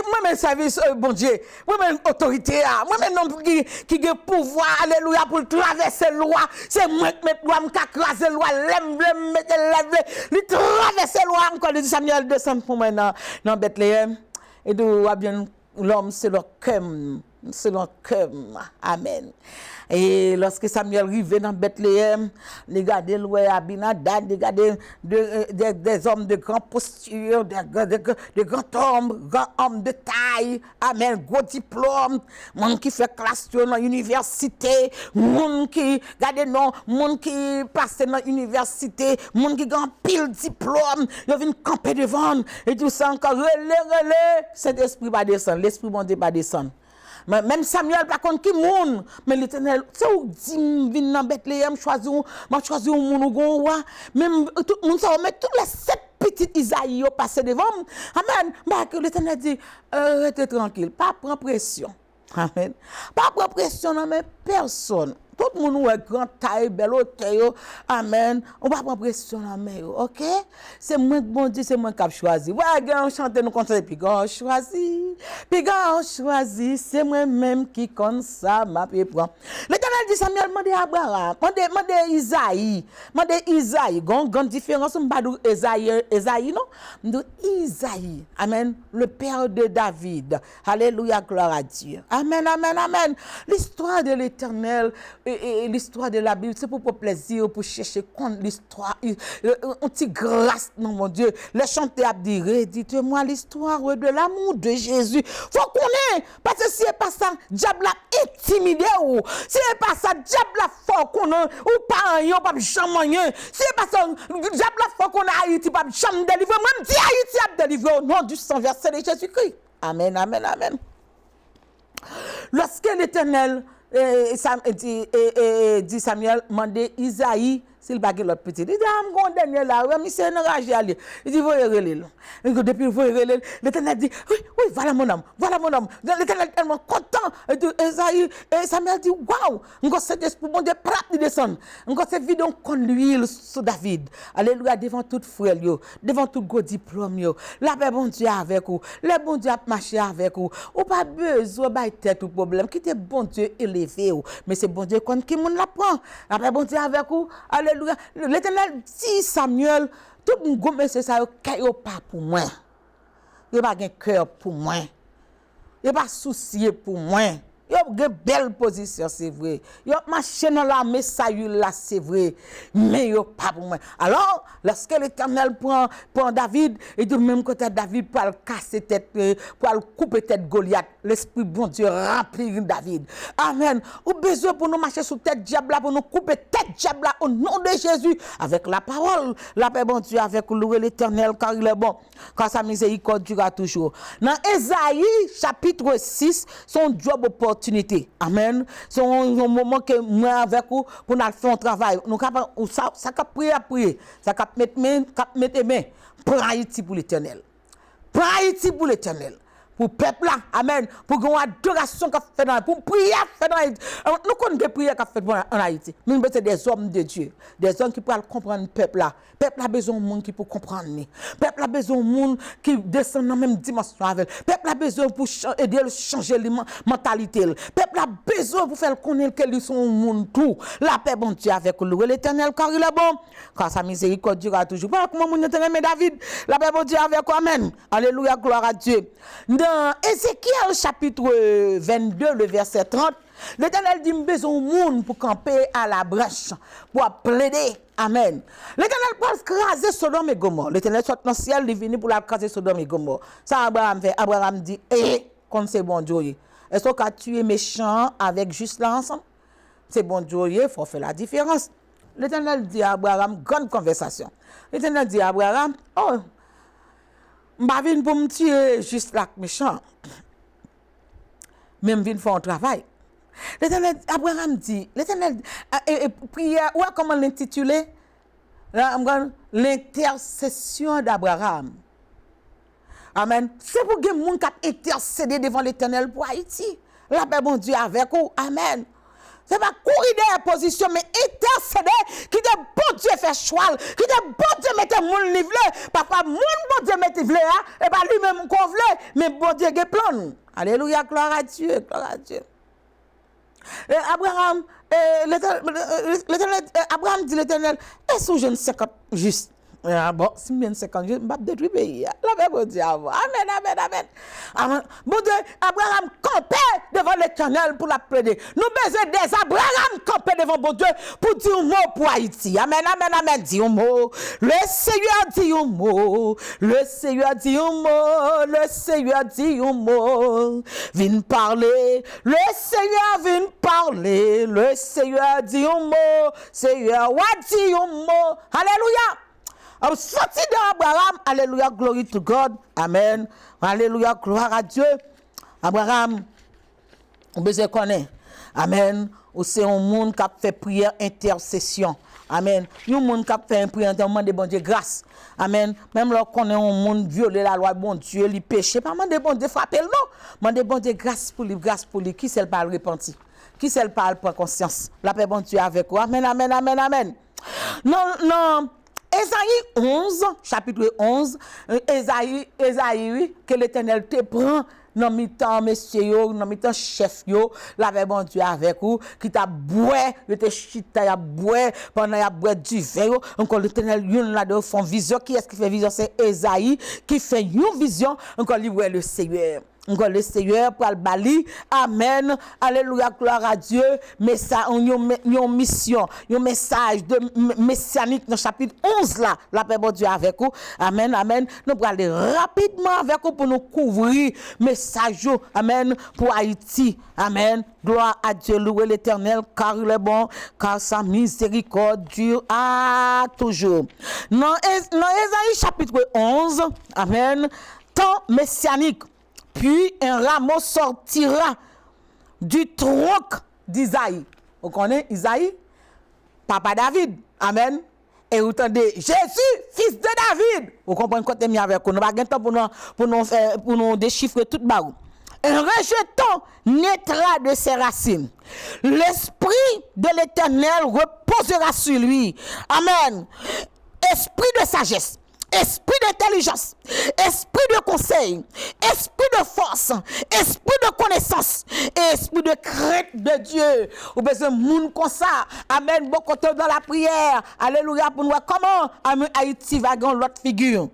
moi-même service, bon Dieu, moi-même autorité, moi-même homme qui a pouvoir, alléluia, pour traverser la loi, c'est moi qui mets loi, qui crase la loi, l'aime, mettre il traverse la loi, encore il dit Samuel, descend pour moi dans Bethléem, et de bien l'homme, c'est le cœur, amen. Et lorsque Samuel arrivait dans Bethléem, il regardait l'oué Abinadab, il regardait des hommes de grande posture, de grands hommes de taille, amen, gros diplôme, monde qui fait classe dans l'université, monde qui, regardez non, monde qui passe dans l'université, monde qui a pile diplôme, il vient camper devant, et tout ça encore, relais, cet esprit va descendre, l'esprit bon Dieu va descendre. Même Samuel, par contre, qui moun, mais l'Éternel, c'est où dit, vin dans Bethléem, choisi un moun ou roi, même tout le monde, ça va mettre tous les 7 petites Isaïe passer devant. Amen. Bah, que l'Éternel dit, restez tranquille, pas prendre pression. Amen. Pas prendre pression, non, mais personne. Tout le monde est grand taille, belle hauteur, amen. On va prendre pression dans la main, ok? C'est moi, bon Dieu, c'est moi qui ai choisi. Ouais, on chante, nous comptons, puis on choisit, c'est moi-même qui compte ça, ma prend. L'Éternel dit, Samuel, demandez à Abraham, demandez Isaïe, grande différence, on ne pas Isaïe, non? Isaïe, amen, le père de David. Alléluia, gloire à Dieu. Amen, amen, amen. L'histoire de l'Éternel, et l'histoire de la Bible, c'est pour plaisir, pour chercher contre l'histoire, une petite grâce, non mon Dieu. Les chanteurs diront, dites-moi l'histoire de l'amour de Jésus. Faut qu'on ait, parce que si c'est pas ça, diable a intimidé ou, si c'est pas ça, diable a faut qu'on ait, ou pas rien, pas jamais, si c'est pas ça, diable a faut qu'on ait Haïti, pas jamais délivré, même si Haïti a délivré au nom du sang versé de Jésus-Christ. Amen, amen, amen. Lorsque l'Éternel dit Samuel, mandé Isaïe, s'il bague l'autre petit. Il dit, mon dernier là, mais c'est enragé à lui. Il dit, voyez relais. Depuis le voyez relais, l'Éternel dit, oui, voilà mon homme. L'Éternel est tellement content. Isaïe, et Samuel dit, waouh, encore cet esprit, bon Dieu, il descend. Encore cette vidéo qu'on l'huile sur David. Alléluia, devant tout frère, devant tout gros diplôme, la paix, bon Dieu, avec vous. Le bon Dieu a marché avec vous. Ou pas besoin de tête ou problème. Qui était bon Dieu élevé, mais c'est bon Dieu qui moun la prend. La paix, bon Dieu, avec vous. Alléluia. L'Éternel dit Samuel, tout le monde, c'est ça, il n'y a pas pour moi. Il n'y a pas de cœur pour moi. Il n'y a pas de souci pour moi. Il y a une belle position, c'est vrai. Il y a marché dans l'armée, ça là, c'est vrai. Mais il n'y a pas pour moi. Alors, lorsque l'Éternel prend David, et du même côté, David pour casser tête, pour couper tête Goliath, l'Esprit bon Dieu remplit David. Amen. Ou besoin pour nous marcher sous tête diable, pour nous couper tête diable au nom de Jésus, avec la parole. La paix bon Dieu, avec louer l'Éternel, car il est bon, car sa miséricorde durera toujours. Dans Ésaïe, chapitre 6, son job au opportunité. Amen. C'est un moment que moi avec vous pour nous faire un travail. Nous capable ça cap prier, ça cap mettre main pour Haïti pour l'Éternel. Pour Haïti pour l'Éternel. Pour peuple là, amen, pour qu'on adoration qu'a fait dans pour prier fait dans Haïti. Nous connaissons des prières qu'a fait en Haïti. Nous c'est des hommes de Dieu, des hommes qui peuvent comprendre le peuple là. Peuple a besoin de monde qui peut comprendre. Peuple a besoin de monde qui descend dans la même dimension avec. Peuple a besoin pour aider à changer la mentalité. Peuple a besoin pour faire connaître qu'ils sont au monde tout. La paix bon Dieu avec nous l'Éternel car il est bon. Car sa miséricorde durera toujours. Voilà comment mon éternel David. La paix bon Dieu avec nous. Amen. Alléluia, gloire à Dieu. Dans Ézéchiel chapitre 22, le verset 30, l'Éternel dit, besoin de monde pour camper à la brèche, pour plaider. Amen. L'Éternel peut craser Sodome et Gomorrhe. L'Éternel soit dans le ciel, il est venu pour la craser Sodome et Gomorrhe. Ça, Abraham fait. Abraham dit, comme c'est bon Dieu. Est-ce qu'on a tué méchant avec juste là ensemble? C'est bon Dieu, il faut faire la différence. L'Éternel dit à Abraham, grande conversation. L'Éternel dit à Abraham, oh, je viens pour me tuer juste là, méchant. Même viens faire un travail. L'Éternel, Abraham dit, l'Éternel, prière, ouais, comment l'intituler? L'intercession d'Abraham. Amen. C'est pour que les gens qui intercédé devant l'Éternel pour Haïti. La paix, bon Dieu, avec vous. Amen. C'est pas courir des positions, mais intercéder, qui de bon Dieu fait choix, qui de bon Dieu mette mon livre, papa, mon bon Dieu mette livre, et pas lui-même qu'on veut, mais bon Dieu qui plan. Alléluia, gloire à Dieu, gloire à Dieu. Abraham, Abraham dit l'Éternel, est-ce que je ne sais pas juste? Bon, si je ne sais pas, je ne vais pas détruire le pays. La paix, bon Dieu, amen, amen, amen. Amen. Bon Dieu, Abraham campait devant l'Éternel pour la plaider. Nous besoin des Abraham camper devant bon Dieu pour dire un mot pour Haïti. Amen, amen, amen. Dis un mot. Le Seigneur dit un mot. Le Seigneur dit un mot. Le Seigneur dit un mot. Viens parler. Le Seigneur vient parler. Le Seigneur dit un mot. Seigneur, dit un mot. Alléluia. Sorti d'Abraham, alléluia, glory to God, amen, alléluia, gloire à Dieu. Abraham, on besoin connaître, amen, c'est un monde qui a fait prière intercession, amen, un monde qui a fait une prière de bon Dieu grâce, amen, même lorsqu'on est un monde violé la loi, bon Dieu, il péché, pas demander bon Dieu frapper, non, demander bon Dieu grâce pour lui, qui c'est le parle repenti, qui c'est le parle pour conscience, la paix bon Dieu avec vous, amen, amen, amen, amen. Non. Ésaïe 11, chapitre 11, Ésaïe, que l'Éternel te prend dans mi-temps, messieurs, dans mi-temps, chef, la paix bon Dieu avec vous, qui t'a boué, il te chita, il a boué, pendant il a boué du vin, encore l'Éternel, il a de fond vision, qui est-ce qui fait vision? C'est Ésaïe, qui fait une vision, encore il voit le Seigneur. Encore le Seigneur pour le bali. Amen. Alléluia, gloire à Dieu. Mais ça, une mission, un message de messianique dans le chapitre 11 là. La paix de Dieu avec vous. Amen, amen. Nous allons aller rapidement avec vous pour nous couvrir message. Amen. Pour Haïti. Amen. Gloire à Dieu, louez l'Éternel, car il est bon, car sa miséricorde dure à toujours. Dans Ésaïe chapitre 11, amen. Temps messianique. Puis un rameau sortira du tronc d'Isaïe. Vous connaissez Isaïe? Papa David. Amen. Et vous entendez, Jésus, fils de David. Vous comprenez quoi t'es mis avec nous? Nous n'avons pas de temps pour nous déchiffrer tout le barou. Un rejeton naîtra de ses racines. L'esprit de l'Éternel reposera sur lui. Amen. Esprit de sagesse. Esprit d'intelligence, esprit de conseil, esprit de force, esprit de connaissance, esprit de crainte de Dieu. Ou besoin de monde comme ça. Amen. Bon côté dans la prière. Alléluia. Pour nous voir comment Haïti va gagner l'autre figure.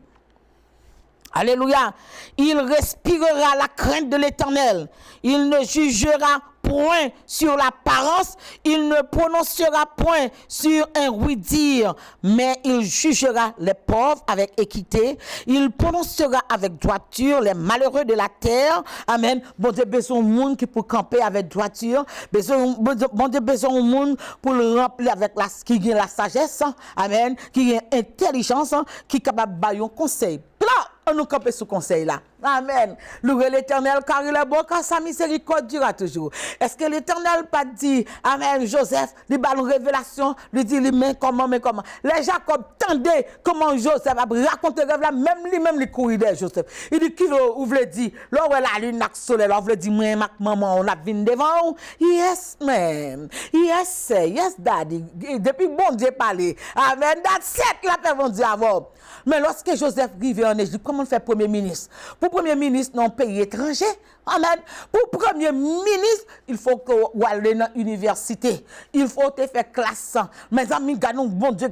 Alléluia. Il respirera la crainte de l'Éternel. Il ne jugera point sur l'apparence, il ne prononcera point sur un oui-dire, mais il jugera les pauvres avec équité, il prononcera avec droiture les malheureux de la terre. Amen. Bon Dieu, besoin de monde qui peut camper avec droiture, bon Dieu, besoin de monde pour le remplir avec qui a la sagesse, amen, qui a l'intelligence, qui est capable de donner un conseil. Là, on nous campe sous conseil là. Amen. Louez l'Éternel car il est bon, car sa miséricorde durera toujours. Est-ce que l'Éternel pas dit, Amen, Joseph, il a une révélation, lui dit, mais comment. Les Jacob tendaient comment Joseph a raconté le rêve là, même lui-même, il courit de Joseph. Il dit, qui vous voulez dire, là où la lune n'a soleil, là vous voulez dire, moi, maman, on a venu devant. Yes, man. Yes, daddy. Depuis bon Dieu parler. Amen. That's it, la paix, bon Dieu, avant. Mais lorsque Joseph arrive en Égypte, comment on fait premier ministre? Pour premier ministre dans un pays étranger, amen. Pour premier ministre, il faut que vous allez dans l'université. Il faut te faire classe. Mes amis, gardons bon Dieu.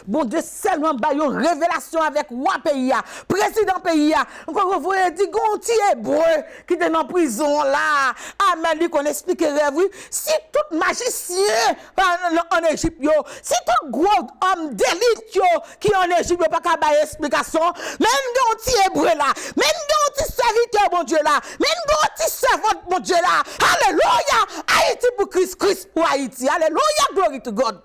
Bon Dieu seulement ba une révélation avec roi pays, président pays. Encore vous dit gonti hébreu qui est dans prison là. Amen, lui qu'on explique rêve. Si tout magicien en Égypte, si tout gros homme d'élite qui en Égypte pas qu'à bailler explication, même gonti hébreu là, même gonti serviteur bon Dieu là, même gonti servante bon Dieu là. Alléluia. Haïti pour Christ, Christ pour Haïti. Alléluia, glory to God.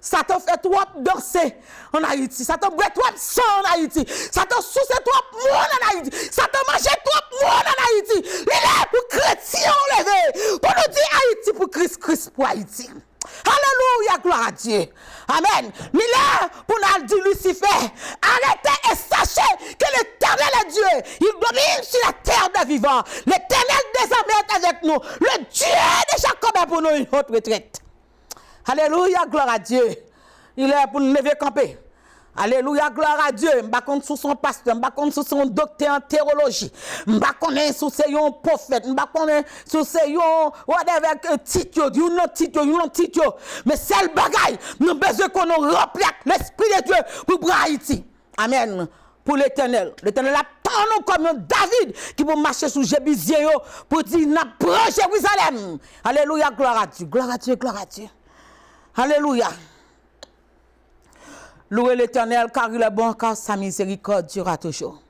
Satan fait trop danser en Haïti. Satan boit trop sang en Haïti. Satan souce trop monde en Haïti. Satan mange trop monde en Haïti. Il est pour chrétiens levé. Pour nous dire Haïti pour Christ, Christ pour Haïti. Alléluia, gloire à Dieu. Amen. Mais là, pour nous dire Lucifer, arrêtez et sachez que l'Éternel est Dieu. Il domine sur la terre des vivants. L'Éternel des armées est avec nous. Le Dieu de Jacob est pour nous une haute retraite. Alléluia, gloire à Dieu. Il est pour nous lever camper. Alléluia, gloire à Dieu. Je ne sais pas sous son pasteur, je ne sais pas sous son docteur en théologie. Je ne sais pas sous son prophète, je ne sais pas sous son whatever titre, titre. Mais c'est le bagaille. Nous avons besoin qu'on nous remplisse l'Esprit de Dieu pour Haïti. Amen. Pour l'Éternel. L'Éternel a tant nous comme un David qui peut marcher sous Jébusier pour dire n'a pas Jérusalem. Alléluia, gloire à Dieu. Gloire à Dieu, gloire à Dieu. Alléluia. Louez l'Éternel car il est bon, car sa miséricorde durera toujours.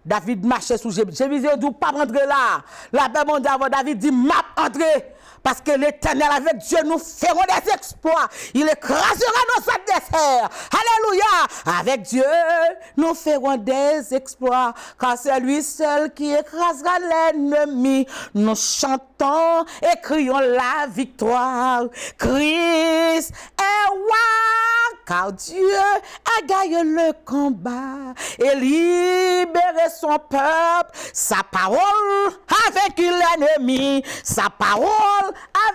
David marchait sous Jébusier. Jébusier dit pas rentrer là. La paix mon Dieu, David dit m'a entrer. Parce que l'Éternel avec Dieu nous ferons des exploits. Il écrasera nos adversaires. Alléluia. Avec Dieu nous ferons des exploits. Car c'est lui seul qui écrasera l'ennemi. Nous chantons et crions la victoire. Christ est roi. Car Dieu a gagné le combat et libéré son peuple. Sa parole avec l'ennemi. Sa parole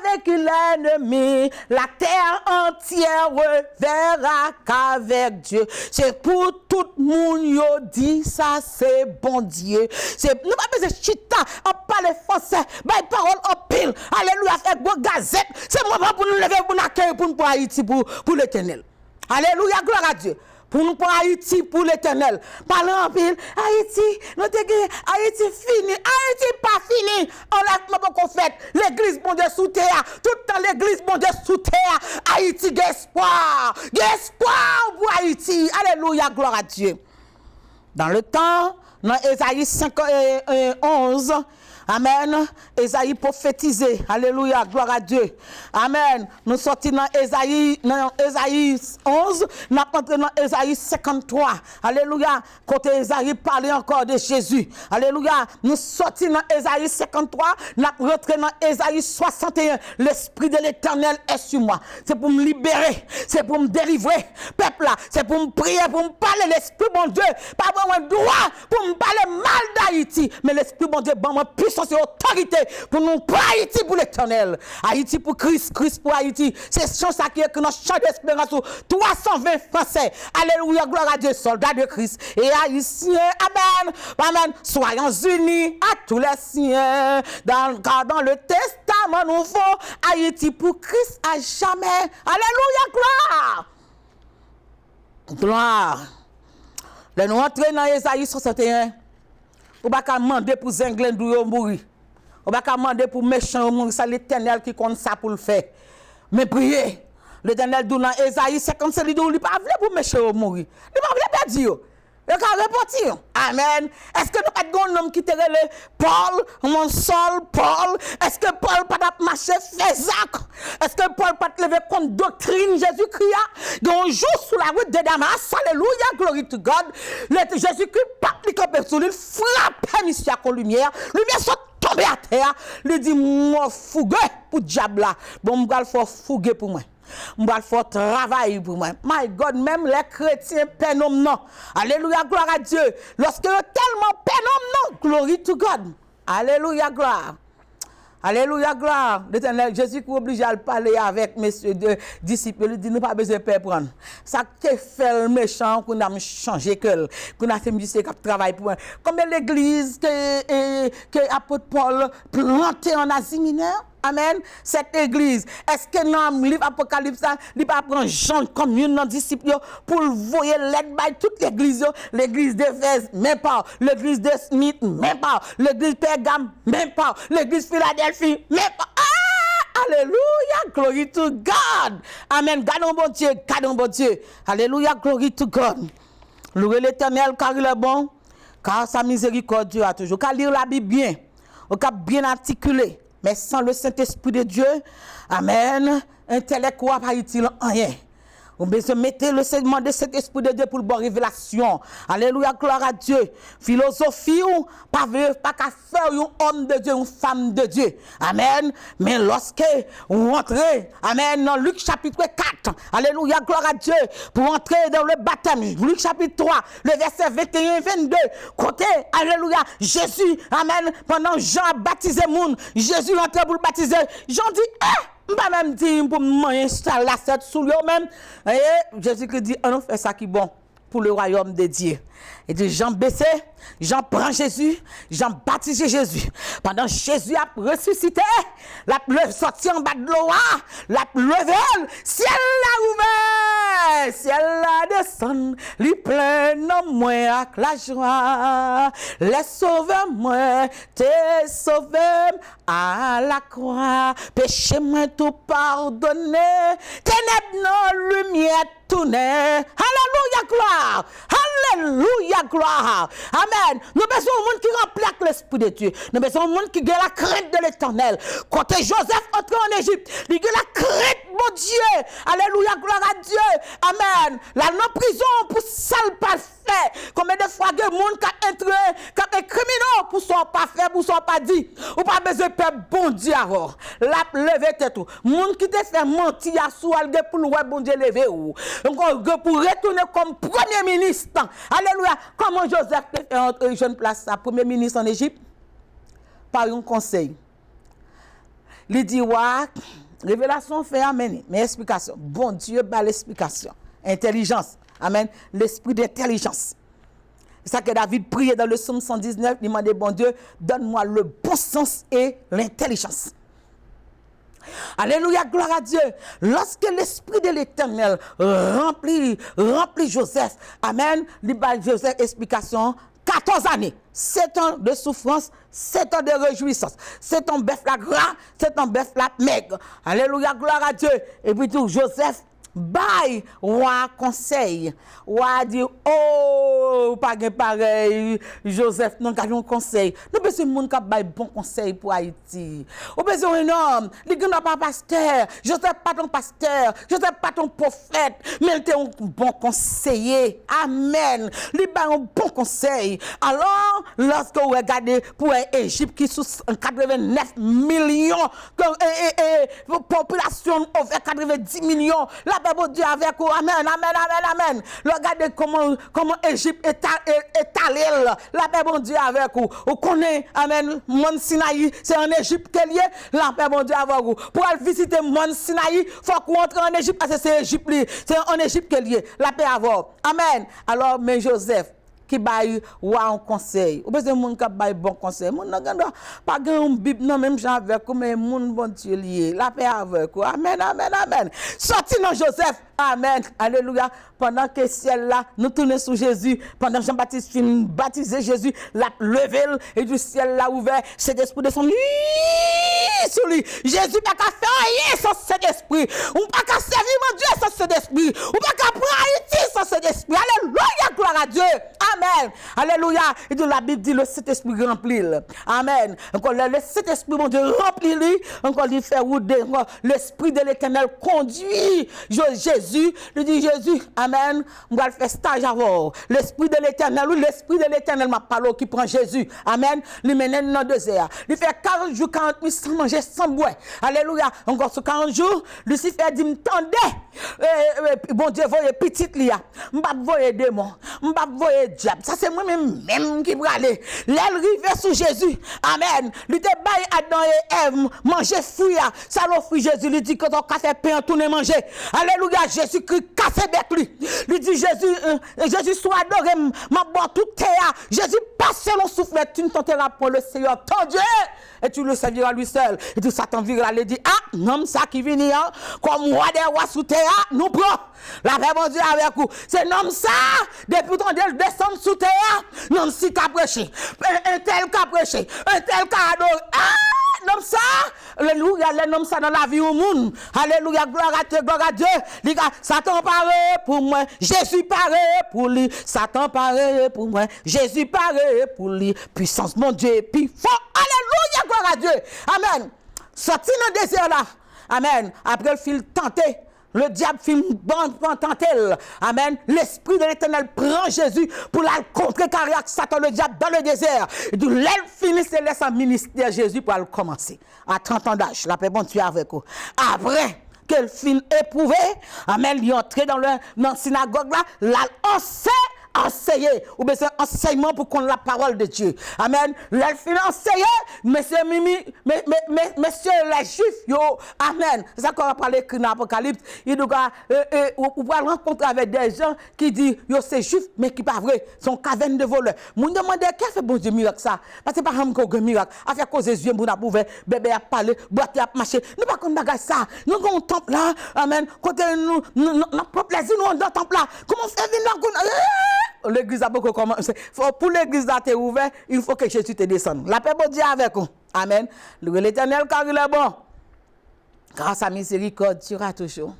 avec l'ennemi. La terre entière verra qu'avec Dieu. C'est pour tout le monde yo dit ça c'est bon Dieu. C'est nous pas besoin de chita, on parle français, bah parole en pile. Alléluia, fait bon gazette. C'est moment pour nous lever pour nous accueillir pour Haïti pour l'Éternel. Alléluia, gloire à Dieu. Pour nous prendre Haïti pour l'Éternel. Parlons en pile. Haïti, nous te Haïti fini. Haïti pas fini. On l'a pas fait. L'église bon Dieu sous terre. Tout le temps l'église bon Dieu sous terre. Haïti, espoir. Espoir pour Haïti. Alléluia, gloire à Dieu. Dans le temps, dans Ésaïe 11, amen. Ésaïe prophétisé. Alléluia. Gloire à Dieu. Amen. Nous sortons dans Ésaïe 11. Nous entrons dans Ésaïe 53. Alléluia. Côté Ésaïe parlait encore de Jésus. Alléluia. Nous sortons dans Ésaïe 53. Nous rentrons dans Ésaïe 61. L'Esprit de l'Éternel est sur moi. C'est pour me libérer. C'est pour me délivrer. Peuple là. C'est pour me prier, pour me parler. L'Esprit bon Dieu. Pas vraiment droit pour me parler mal d'Haïti. Mais l'Esprit bon Dieu, bon, puissance et autorité pour nous, pour Haïti, pour l'Éternel. Haïti pour Christ, Christ pour Haïti. C'est chant ça qui est que notre chant d'espérance 320 Français. Alléluia, gloire à Dieu, soldats de Christ et Haïtiens. Amen. Amen. Soyons unis à tous les siens. Car dans le testament nouveau, Haïti pour Christ à jamais. Alléluia, gloire. Gloire. Là, nous entrons dans Ésaïe 61. On va pas demander pour Zenglen d'où mourir. On va pas demander pour méchant mourir. C'est l'Éternel qui compte ça pour le faire. Mais priez. L'Éternel dit dans Ésaïe 57, il dit il pas pour méchant mourir. Il pas perdre. Il va repartir. Amen. Est-ce que nous pas de homme qui te relève Paul, mon sol, Paul? Est-ce que Paul pas marcher Fézac? Est-ce que Paul pas te lever contre doctrine Jésus-Christ? Un jour sous la route de Damas, alléluia, glory to God. Jésus-Christ pas campait sur lui, frappait monsieur avec lumière, lumière sont tombée à terre, lui dit moi fougueux pour diable là. Bon, m'gal faut fouguer pour moi. M'gal faut travailler pour moi. My God, même les chrétiens pénom non. Alléluia, gloire à Dieu. Lorsque tellement pénom non, glory to God. Alléluia, gloire. Alléluia, gloire. L'Éternel, Jésus qui est obligé à parler avec messieurs de disciples, il dit, nous pas besoin de peur prendre. Ça qui fait le méchant, qu'on a changé qu'on a fait musicien qui travaille pour moi. Comme l'église que apôtre Paul planté en Asie mineure. Amen. Cette église, est-ce que dans le livre Apocalypse, il va prendre Jean comme une disciple pour voyer l'aide by toute l'église, l'église d'Éphèse, même pas, l'église de Smith, même pas, l'église Pergame, même pas, l'église Philadelphie, même pas. Ah! Alléluia, glory to God. Amen. Gardons bon Dieu, gardons bon Dieu. Alléluia, glory to God. Louez l'Éternel car il est bon, car sa miséricorde a toujours. Car lire la Bible bien, au cap bien articulé. Mais sans le Saint-Esprit de Dieu, amen, intellect quoi pas utile rien. On besoin mettre le segment de cet esprit de Dieu pour bonne révélation. Alléluia, gloire à Dieu. Philosophie ou pas qu'à faire un homme de Dieu, une femme de Dieu. Amen. Mais lorsque on entre, amen, dans Luc chapitre 4, alléluia, gloire à Dieu, pour entrer dans le baptême, Luc chapitre 3, le verset 21 et 22, côté, alléluia, Jésus, amen, pendant Jean a baptisé monde, Jésus entré pour le baptiser, Jean dit, pas même dire pour m'installer la tête sous lui même. Et Jésus dit, on fait ça qui est bon pour le royaume de Dieu. Et dit, Jean baissé, Jean prend Jésus, Jean baptise Jésus. Pendant Jésus a ressuscité, la pleuve sorti en bas de l'eau, la pleuve, ciel l'a ouvert, ciel l'a descendu, lui plein en moi avec la joie. Les sauveurs moi, t'es sauvé à la croix, péché moi tout pardonné, ténèbres non lumière tourné. Alléluia, gloire. Alléluia, gloire. Amen. Nous besoin d'un monde qui remplit avec l'Esprit de Dieu. Nous besoin d'un monde qui a la crainte de l'Éternel. Quand Joseph entre en Égypte, il a la crainte, mon Dieu. Alléluia, gloire à Dieu. Amen. La non-prison pour sale pas fait. Combien de fois il y a des gens qui ont entré, qui ont criminels pour son pas fait, pour son pas dit. Ou pas besoin de faire bon Dieu alors. La lever tête tout. Monde qui te fait mentir à soi pour le bon Dieu lever ou. Pour retourner comme premier ministre. Alléluia. Comment Joseph peut faire entrer jeune place sa premier ministre en Égypte? Par un conseil. Il dit, ouais, révélation fait amen. Mais explication. Bon Dieu, bah l'explication. Intelligence. Amen. L'esprit d'intelligence. C'est ça que David priait dans le psaume 119. Il demandait, bon Dieu, donne-moi le bon sens et l'intelligence. Alléluia, gloire à Dieu. Lorsque l'esprit de l'Éternel remplit Joseph, amen, il bat Joseph explication, 14 années, 7 ans de souffrance, 7 ans de réjouissance, 7 ans bœuf la gras, 7 ans bœuf la maigre. Alléluia, gloire à Dieu. Et puis tout, Joseph, bye, roi conseil. Roi dit, oh, pas pareil, Joseph, non, qu'a un conseil. Nous besoin de monde qui bail bon conseil pour Haïti. Nous besoin d'un homme, il n'est pas pasteur, Joseph pas ton pasteur, Joseph pas ton prophète, mais il est un bon conseiller. Amen. Il est un bon conseil. Alors, lorsque vous regardez pour l'Égypte qui sous 89 millions, population over 90 millions, la paix de Dieu avec vous. Amen, amen, amen, amen. Regardez comment Égypte est allée. La paix de Dieu avec vous. Vous connaissez, amen, Mont Sinaï, c'est en Égypte qu'elle est. La paix de Dieu avec vous. Pour aller visiter Mont Sinaï, il faut qu'on entre en Égypte parce que c'est Égypte. C'est en Égypte qu'elle est. La paix avec vous. Amen. Alors, mais Joseph, qui baille ou un conseil. Ou besoin monde qui baille bon conseil. Moun nan ganda pas grand Bible non même Jean avec mais moun bon Dieu lié. La paix avec. Amen, amen, amen. Sorti dans Joseph. Amen. Alléluia. Pendant que ciel là, nous tournons sur Jésus. Pendant Jean-Baptiste fin baptisé Jésus, la levé et du ciel là ouvert, cet esprit de son lui sur lui. Jésus pas qu'à faire rien sans cet esprit. On pas qu'à servir mon Dieu sans cet esprit. On pas qu'à prendre Haïti sans cet esprit. Alléluia, gloire gloire à Dieu. Amen. Alléluia. Et de la Bible dit le Saint-Esprit remplit. Amen. Encore le Saint-Esprit, mon Dieu, remplit lui. Encore il fait rouler. L'Esprit de l'Éternel conduit Jésus. Il dit Jésus, Amen. On va faire stage avant. L'Esprit de l'Éternel, oui, l'Esprit de l'Éternel m'a parlé qui prend Jésus. Amen. Il mène dans le désert. Il fait 40 jours, 40 nuits sans manger, sans boire. Alléluia. Encore sur 40 jours, Lucifer dit, m'tendez. Bon Dieu, voyez petite lia. M'pa voyez démon. M'pa voyez diable. Ça c'est moi-même qui va aller. L'aile rive sous Jésus. Amen. Lui te baille Adam et Ève manger fruit. Ça l'offre Jésus. Lui dit que ton café pain tourner manger. Alléluia. Jésus-Christ casse bête lui. Lui dit Jésus soit adoré. M'a boire tout terre. Jésus passe selon souffle. Tu ne tenteras pour le Seigneur ton Dieu. Et tu le serviras lui seul. Et tout Satan vira et dit ah, non, ça qui vient comme roi des rois sous terre, nous prenons. La paix, mon Dieu, avec vous. C'est non ça, depuis ton Dieu descend sous terre, non si qu'a prêché. Un tel qu'a prêché, un tel qu'a adoré. Ah, non ça, alléluia, le nom ça dans la vie au monde. Alléluia, gloire à Dieu. Les gars, Satan paraît pour moi, Jésus paraît pour lui. Satan paraît pour moi, Jésus paraît pour lui. Puissance, mon Dieu, puis fort. Alléluia, gloire à Dieu. Amen. Sorti dans le désert là. Amen. Après le fil tenté. Le diable film bon tenté. Amen. L'Esprit de l'Éternel prend Jésus pour la contrecarrer Satan le diable dans le désert. Et d'où l'aile finit se laisse en ministère Jésus pour le commencer. À 30 ans d'âge, la paix bon Dieu avec vous. Après qu'elle fin éprouvé, amen, il est entré dans la synagogue là, enseigner ou bien c'est enseignement pour qu'on la parole de Dieu. Amen. Elle finit enseigner, monsieur les juifs, yo, amen. C'est ça qu'on va parler dans l'Apocalypse. Il doit ou va rencontrer avec des gens qui disent yo c'est juif mais qui pas vrai, sont caverne de voleurs. Moun demande qu'est-ce fait bon Dieu miracle ça? Parce que pas un miracle, a fait cause yeux pour pouvoir bébé a parler, boîte a marcher. Nous pas comme bagage ça. Nous avons un temple là, amen. Côté nous propre plaisir nous dans temple là. Comment faire venir l'église a beaucoup commencé. Pour l'église à te ouvert, il faut que Jésus te descende. La paix bon Dieu avec vous. Amen. L'Éternel car il est bon. Grâce à miséricorde, tu auras toujours.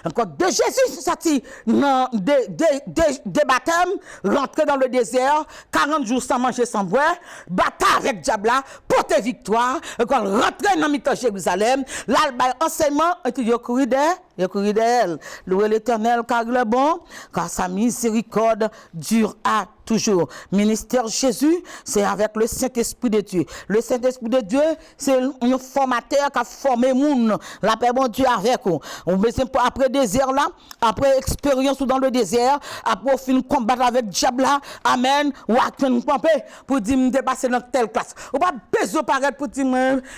Encore de Jésus sorti de baptême, rentré dans le désert, 40 jours sans manger, sans boire, bataille avec Diabla, porter victoire, encore rentrer dans le Jérusalem, là, enseignement, et tu dis, il courit d'elle. Louez l'Éternel car il est bon, car sa miséricorde dure à toujours. Ministère Jésus, c'est avec le Saint-Esprit de Dieu. Le Saint-Esprit de Dieu, c'est un formateur qui a formé moun. La paix bon Dieu avec vous. On besoin après désert là, après expérience dans le désert, après fin combattre avec Diabla, amen. Ou fin camper pour dire me dépasser dans telle classe. Ou pas besoin paraître pour dire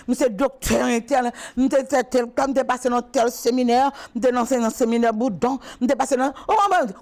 monsieur docteur tel, me dépasser dans tel séminaire, me dans un séminaire boudon, me dépasser dans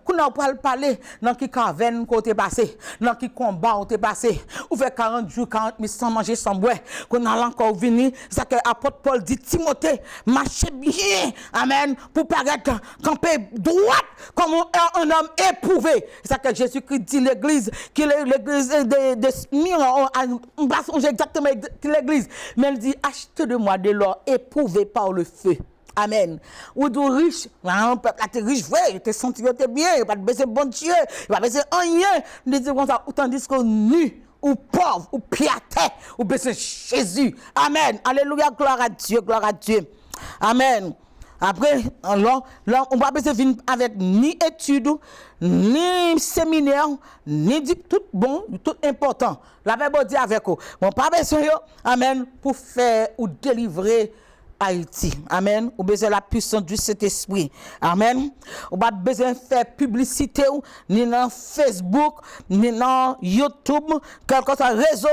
qu'on a parler dans qui caverne côté passé, dans qui combat côté passé. Ou fait 40 jours, 40 000 sans manger, sans boire. Qu'on a encore venu, ça que apôtre Paul dit Timothée, marchez bien, amen, pour paraître camper droite comme un homme éprouvé. C'est ça que Jésus-Christ dit l'église, qui est l'église de Smyrne, on va songer exactement l'église, mais il dit achetez de moi de l'or éprouvé par le feu. Amen. Ou de riche, un peuple là, t'es riche, vrai, t'es senti, t'es bien, pas de baisser bon Dieu, pas baisser rien. Il dit comme ça, tandis qu'on nu, ou pauvre, ou pied à terre, ou baisser Jésus. Amen. Alléluia, gloire à Dieu, gloire à Dieu. Amen. Après, là, on va pas venir avec ni études, ni séminaire, ni tout bon, tout important. La Bible dit avec vous. Bon, pas besoin, amen, pour faire ou délivrer Haïti. Amen. Ou besoin la puissance du Saint-Esprit. Amen. Ou pas besoin de faire publicité ni dans Facebook, ni dans YouTube, quelque chose réseau,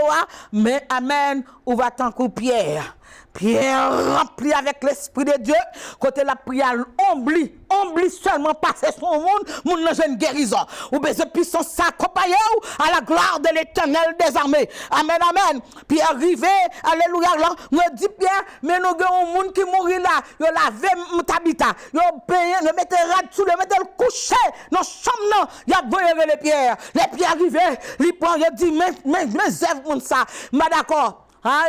mais amen, ou va tant que Pierre. Pierre rempli avec l'Esprit de Dieu, côté la prière, oublie seulement passer son monde, mon jeune guérison. Ou besoin puissance s'accompagner à la gloire de l'Éternel des armées. Amen, amen. Pierre arrivé, alléluia, là, me dit Pierre, mais nous avons un monde qui mourit là, yo lavé m'habita, yo payé, yo mettez rad sous le mettez le coucher, dans chambre, y a voyé les pierres. Les pierres arrivées, il prend, il dit, mais zèvre ça, mais d'accord. Hein,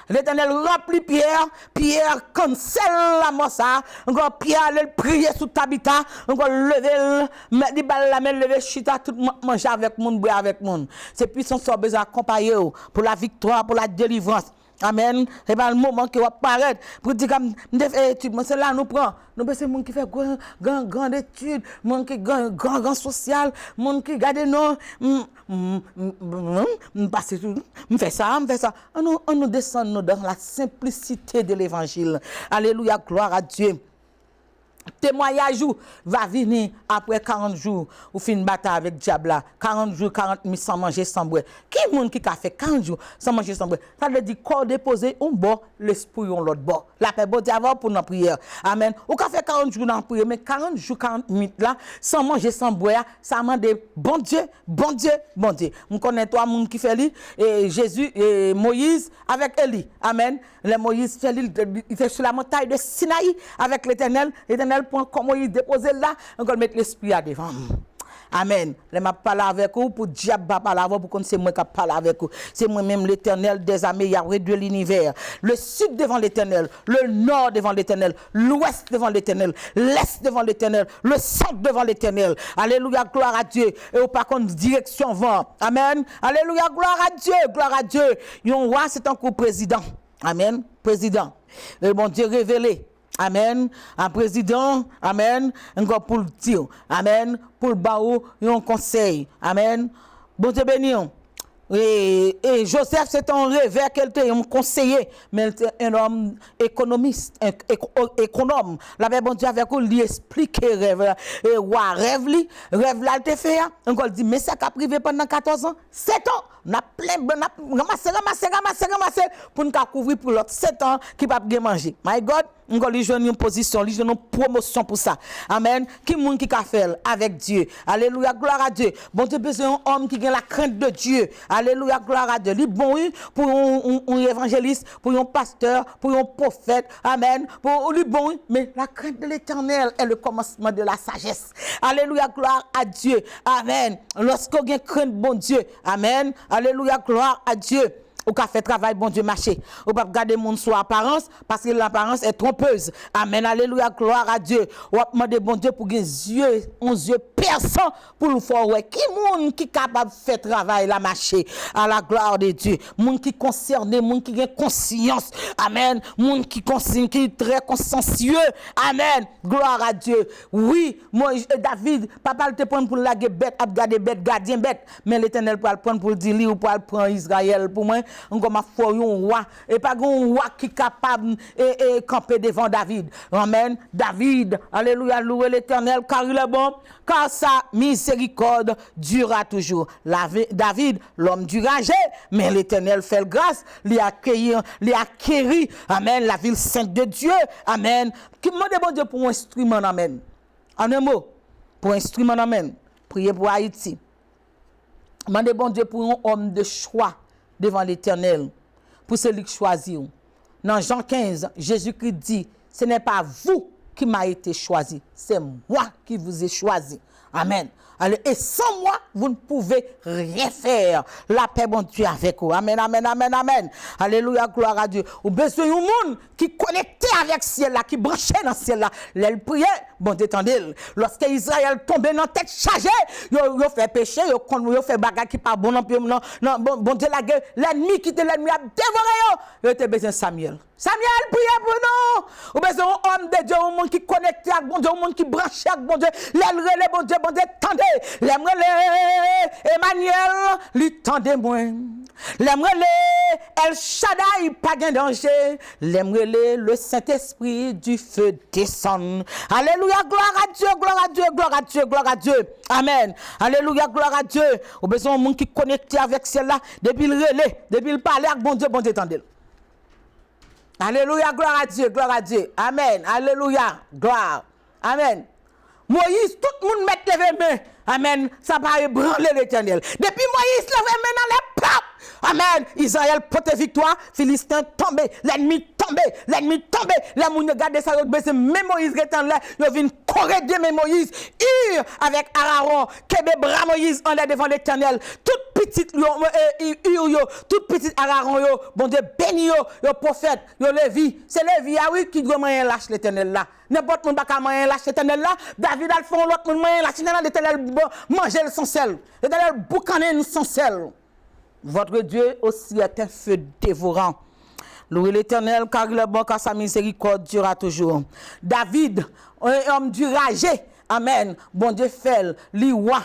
l'éternel remplit Pierre. Pierre cancelle la mort ça. Encore Pierre allait prier sous Tabitha. Encore lever, mettre des balles la main, lever chita, tout manger avec monde, boire avec monde. C'est puissance qui a besoin d'accompagner pour la victoire, pour la délivrance. Amen. C'est pas le moment qui va paraître pour dire comme études. C'est là nous prend. Nous c'est monde qui fait grand études, monde qui grand social, monde qui garde non passer tout. On fait ça. On nous descend dans la simplicité de l'évangile. Alléluia, gloire à Dieu. Témoignage va venir après 40 jours ou fin de bataille avec diable 40 jours 40 000 sans manger sans boire. Qui monde qui a fait 40 jours sans manger sans boire? Ça veut dire corps déposé un bord, l'esprit on l'autre bord. La paix bon Dieu avoir pour notre prière. Amen. Ou ka fait 40 jours dans prière mais 40 jours 40 minutes là sans manger sans boire, ça demande bon Dieu. On connaît toi monde qui fait lui et Jésus et Moïse avec Élie. Amen. Le Moïse fait il était sur la montagne de Sinaï avec l'Éternel point comme Moïse déposé là, on mettre l'esprit à devant. Amen. Je m'a parlé avec vous pour diable pas parler avec vous pour que c'est moi qui parle avec vous. C'est moi même l'Éternel des armées Yahweh de l'univers. Le sud devant l'Éternel, le nord devant l'Éternel, l'ouest devant l'Éternel, l'est devant l'Éternel, le centre devant l'Éternel. Alléluia, gloire à Dieu. Et au par contre direction vent. Amen. Alléluia, gloire à Dieu, gloire à Dieu. Yon roi c'est un coup président. Amen. Président. Le bon Dieu révélé. Amen. Un président, amen. Encore pour le dire, amen. Pour le baou, un conseil, amen. Bon Dieu béni. Et Joseph, c'est un rêveur qu'elle était un conseiller, mais il était un homme économiste, économe. La bon Dieu avec lui expliquer rêve. Et rêve là, il te fait. Encore dit, mais ça qu'a privé pendant 14 ans, 7 ans. On a plein, ramassé pour nous couvrir pour l'autre 7 ans qui va bien manger. My God, on va lui donner une position, lui donner une promotion pour ça. Amen. Qui monde qui a fait avec Dieu. Alléluia, gloire à Dieu. Bon Dieu, besoin d'un homme qui a la crainte de Dieu. Alléluia, gloire à Dieu. Il est bon pour un évangéliste, pour un pasteur, pour un prophète. Amen. Pour lui bon, mais la crainte de l'Éternel est le commencement de la sagesse. Alléluia, gloire à Dieu. Amen. Lorsqu'on a crainte bon Dieu. Amen. Alléluia, gloire à Dieu. Ou qu'a fait travail, bon Dieu, marché. Ou pas garder mon sous apparence, parce que l'apparence est trompeuse. Amen, alléluia, gloire à Dieu. Ou a demandé, bon Dieu, pour qu'il yeux, 11 yeux perçants, pour le faire, ouais. Qui monde qui capable de faire travail, la marché, à la gloire de Dieu. Monde qui concerné, monde qui a conscience. Amen. Monde qui est très consciencieux. Amen. Gloire à Dieu. Oui, moi, David, papa te prendre pour la bête, à garder bête, gardien bête. Mais l'Éternel pour le prendre pour le dire, ou pour le prendre Israël, pour moi. On ma foi un roi et pas un roi qui est capable de camper devant David. Amen. David, alléluia, louez l'Éternel car il est bon, car sa miséricorde durera toujours. David, l'homme du ragé, mais l'Éternel fait grâce, lui accueillir, amen, la ville sainte de Dieu. Amen. Qui demande bon Dieu pour un instrument, amen. En un mot, pour un instrument, amen. Priez pour Haïti. Demandez bon Dieu pour un homme de choix devant l'Éternel, pour celui qui choisit. Dans Jean 15, Jésus-Christ dit, ce n'est pas vous qui m'avez été choisi, c'est moi qui vous ai choisi. Amen. Allez, et sans moi, vous ne pouvez rien faire. La paix, bon Dieu, avec vous. Amen, amen, amen, amen. Alléluia, gloire à Dieu. Vous avez besoin d'un monde qui connecté avec le ciel là, qui branché dans le ciel là. Elle priait, bon Dieu, attendez. Lorsque Israël tombait dans la tête chargée, il fait péché, il fait bagarre qui pas bon, non, bon Dieu, la guerre, l'ennemi qui était l'ennemi a dévoré. Il était besoin de Samuel. Samuel, priez pour nous. Vous avez besoin d'un homme de Dieu, un monde qui connecté avec bon Dieu, un monde qui branché avec bon Dieu. L'ailerait, bon Dieu, attendez. L'aimerait, Emmanuel, lui tendez moins. L'aimerait, El Shaddai, pas de danger. L'aimerait, le Saint-Esprit du feu descend. Alléluia, gloire à Dieu, gloire à Dieu, gloire à Dieu, gloire à Dieu. Amen. Alléluia, gloire à Dieu. Vous avez besoin d'un monde qui connecté avec celle-là. Depuis le relais, depuis le parler avec bon Dieu, attendez. Alléluia, gloire à Dieu, gloire à Dieu. Amen. Alléluia, gloire. Amen. Moïse, tout le monde met les mains. Amen. Ça va ébranler l'Éternel. Depuis Moïse, lève les mains dans les papes. Amen. Israël porte victoire. Philistin tombé. L'ennemi tombé. L'ennemi tombé. La moun regarde ça. Mais Moïse est là. Il vient corriger mais Moïse. Avec Aaron. Kebe bras Moïse en l'air devant l'Éternel. Toute petit tout petit Aaron yo, bon Dieu béni yo prophète, yo Lévi, c'est Lévi oui qui doit moyen lâche l'Éternel là. N'importe monde pas moyen lâche l'Éternel là, David a fait l'autre monde moyen lâche l'Éternel manger sans sel. L'Éternel boucaner sans sel. Votre Dieu aussi est un feu dévorant. Louez l'Éternel car il est bon car sa miséricorde durera toujours. David, un homme du ragé, amen. Bon Dieu fait, lui roi,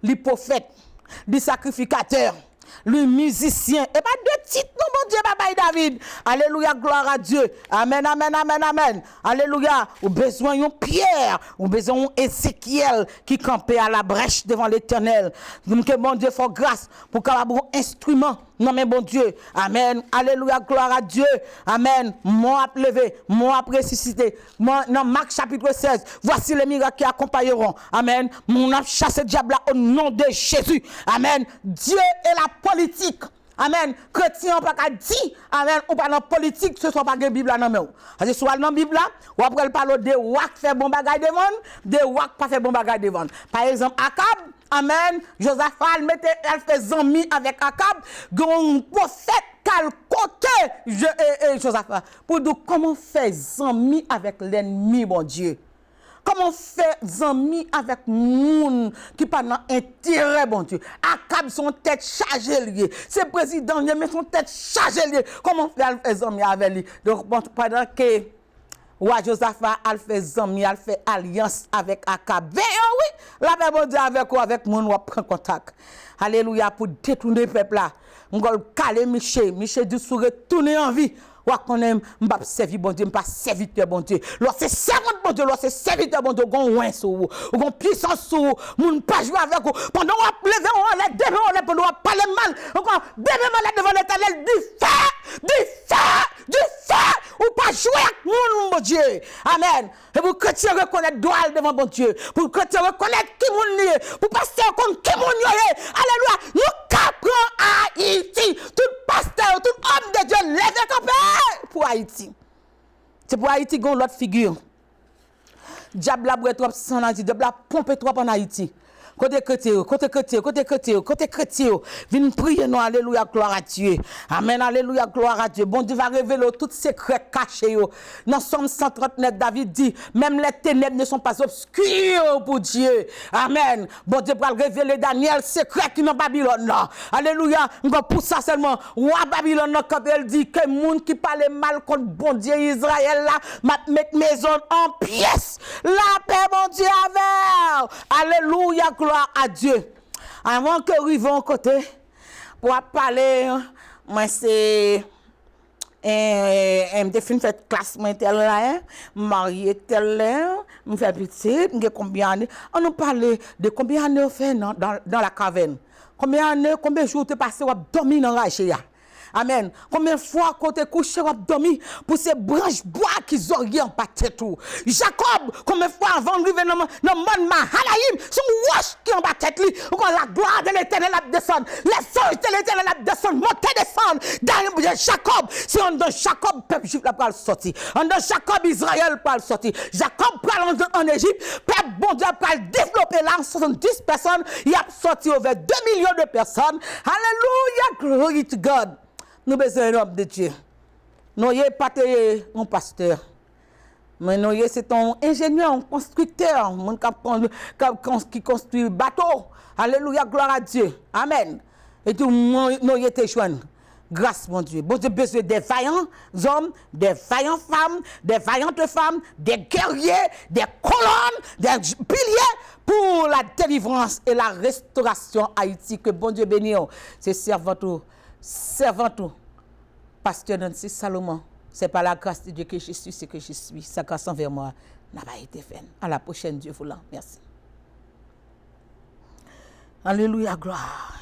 lui prophète, lui sacrificateur, lui musicien. Et pas de titre, non, bon Dieu, bye David. Alléluia, gloire à Dieu. Amen, amen, amen, amen. Alléluia. Ou besoin de Pierre, ou besoin d'Ézéchiel qui campait à la brèche devant l'Éternel. Donc, bon Dieu, faut grâce pour qu'il y ait un instrument. Non, mais bon Dieu. Amen. Alléluia, gloire à Dieu. Amen. Moi à lever, moi à ressusciter. Dans Marc chapitre 16, voici les miracles qui accompagneront. Amen. Mon a chassé le diable au nom de Jésus. Amen. Dieu est la politique. Amen. Chrétien pas qu'à dire, amen, ou pas dans politique, ce soit pas que Bible dans main. Parce que soit dans Bible là, ou après parler de roi qui fait bon bagage devant, de roi qui pas fait bon bagage devant. Par exemple, Akab, amen, Josaphat elle fait zami avec Akab, un prophète qu'elle côté Josaphat pour dire comment faire zami avec l'ennemi mon Dieu. Comment faire amis avec moun qui pas dans intérêt bon Dieu. Akab son tête chargée lié. C'est président mais son tête chargée lié. Comment faire amis avec lui. Donc pendant que roi Josaphat a fait amis, a fait alliance avec Akab. Oui, la paix bon Dieu avec moun ou prend contact. Alléluia pour détourner peuple là. On va caler Michel dit sous retourner en vie. Ou qu'on aime m'pa servir bon Dieu, m'pa serviteur bon Dieu. Lorsque c'est servant bon Dieu, lorsque c'est serviteur bon Dieu, gon ouin sur vous, gon puissance sur vous, moun pas jouer avec vous. Pendant on lever on lève demain on lève pendant on parler mal, encore demain on devant l'Éternel du feu, ou pas jouer avec moun mon Dieu. Amen. Et pour que tu reconnaître droit devant bon Dieu, pour que tu reconnaître qui moun lié, pour passer comme qui moun lié. Alléluia. Nous capons Haïti, tout pasteur, tout homme de Dieu lève campé pour Haïti. C'est pour Haïti qu'on l'autre figure. Diable a brûlé trop en Haïti, diable a pompé trop en Haïti. Côté chrétien, viens prier nous, alléluia, gloire à Dieu. Amen, alléluia, gloire à Dieu. Bon Dieu va révéler tous secrets cachés. Dans Somme 139, David dit, même les ténèbres ne sont pas obscures pour Dieu. Amen. Bon Dieu va révéler Daniel, secret qui dans Babylone. Alléluia, on va pour ça seulement. Roi Babylone, quand elle dit que les gens qui parlent mal contre bon Dieu Israël, là, m'a mettre maison en pièces. La paix, bon Dieu, avec. Alléluia, gloire à Dieu. Avant que nous arrivions côté, pour parler, moi c'est je fais fait classe tel là, marié tel là, je fais petit, je combien d'années. On nous parlait de combien d'années on fait dans la caverne. Combien de jours tu passé à dormir dans la rachia. Amen. Combien de fois quand tu couché ou dormi pour ces branches bois qui zorient en tête tout. Jacob, combien de fois avant de arriver dans le monde Mahanaïm, son roche qui en bas tête lui, la gloire de l'Éternel a descendre, les anges de l'Éternel a descendre, monter descendre dans Jacob. Si on dans Jacob, peuple juif là pour sortir. On dans Jacob, Israël pour sortir. Jacob pour en Égypte, peuple bon Dieu pour développer là 70 personnes, il a sorti over 2 millions de personnes. Hallelujah, glory to God. Nous avons besoin d'un homme de Dieu. Nous n'avons pas un pasteur. Mais nous c'est un ingénieur, un constructeur, qui construit bateau. Alléluia, gloire à Dieu. Amen. Et tout, nous avons été joints. Grâce, mon Dieu. Bon Dieu, besoin des vaillants hommes, des vaillantes femmes, des guerriers, des colonnes, des piliers pour la délivrance et la restauration Haïti. Que bon Dieu bénisse. C'est servant tout. Pasteur Nancy Salomon, c'est par la grâce de Dieu que je suis ce que je suis. Sa grâce envers moi n'a pas été faite. À la prochaine, Dieu voulant. Merci. Alléluia, gloire.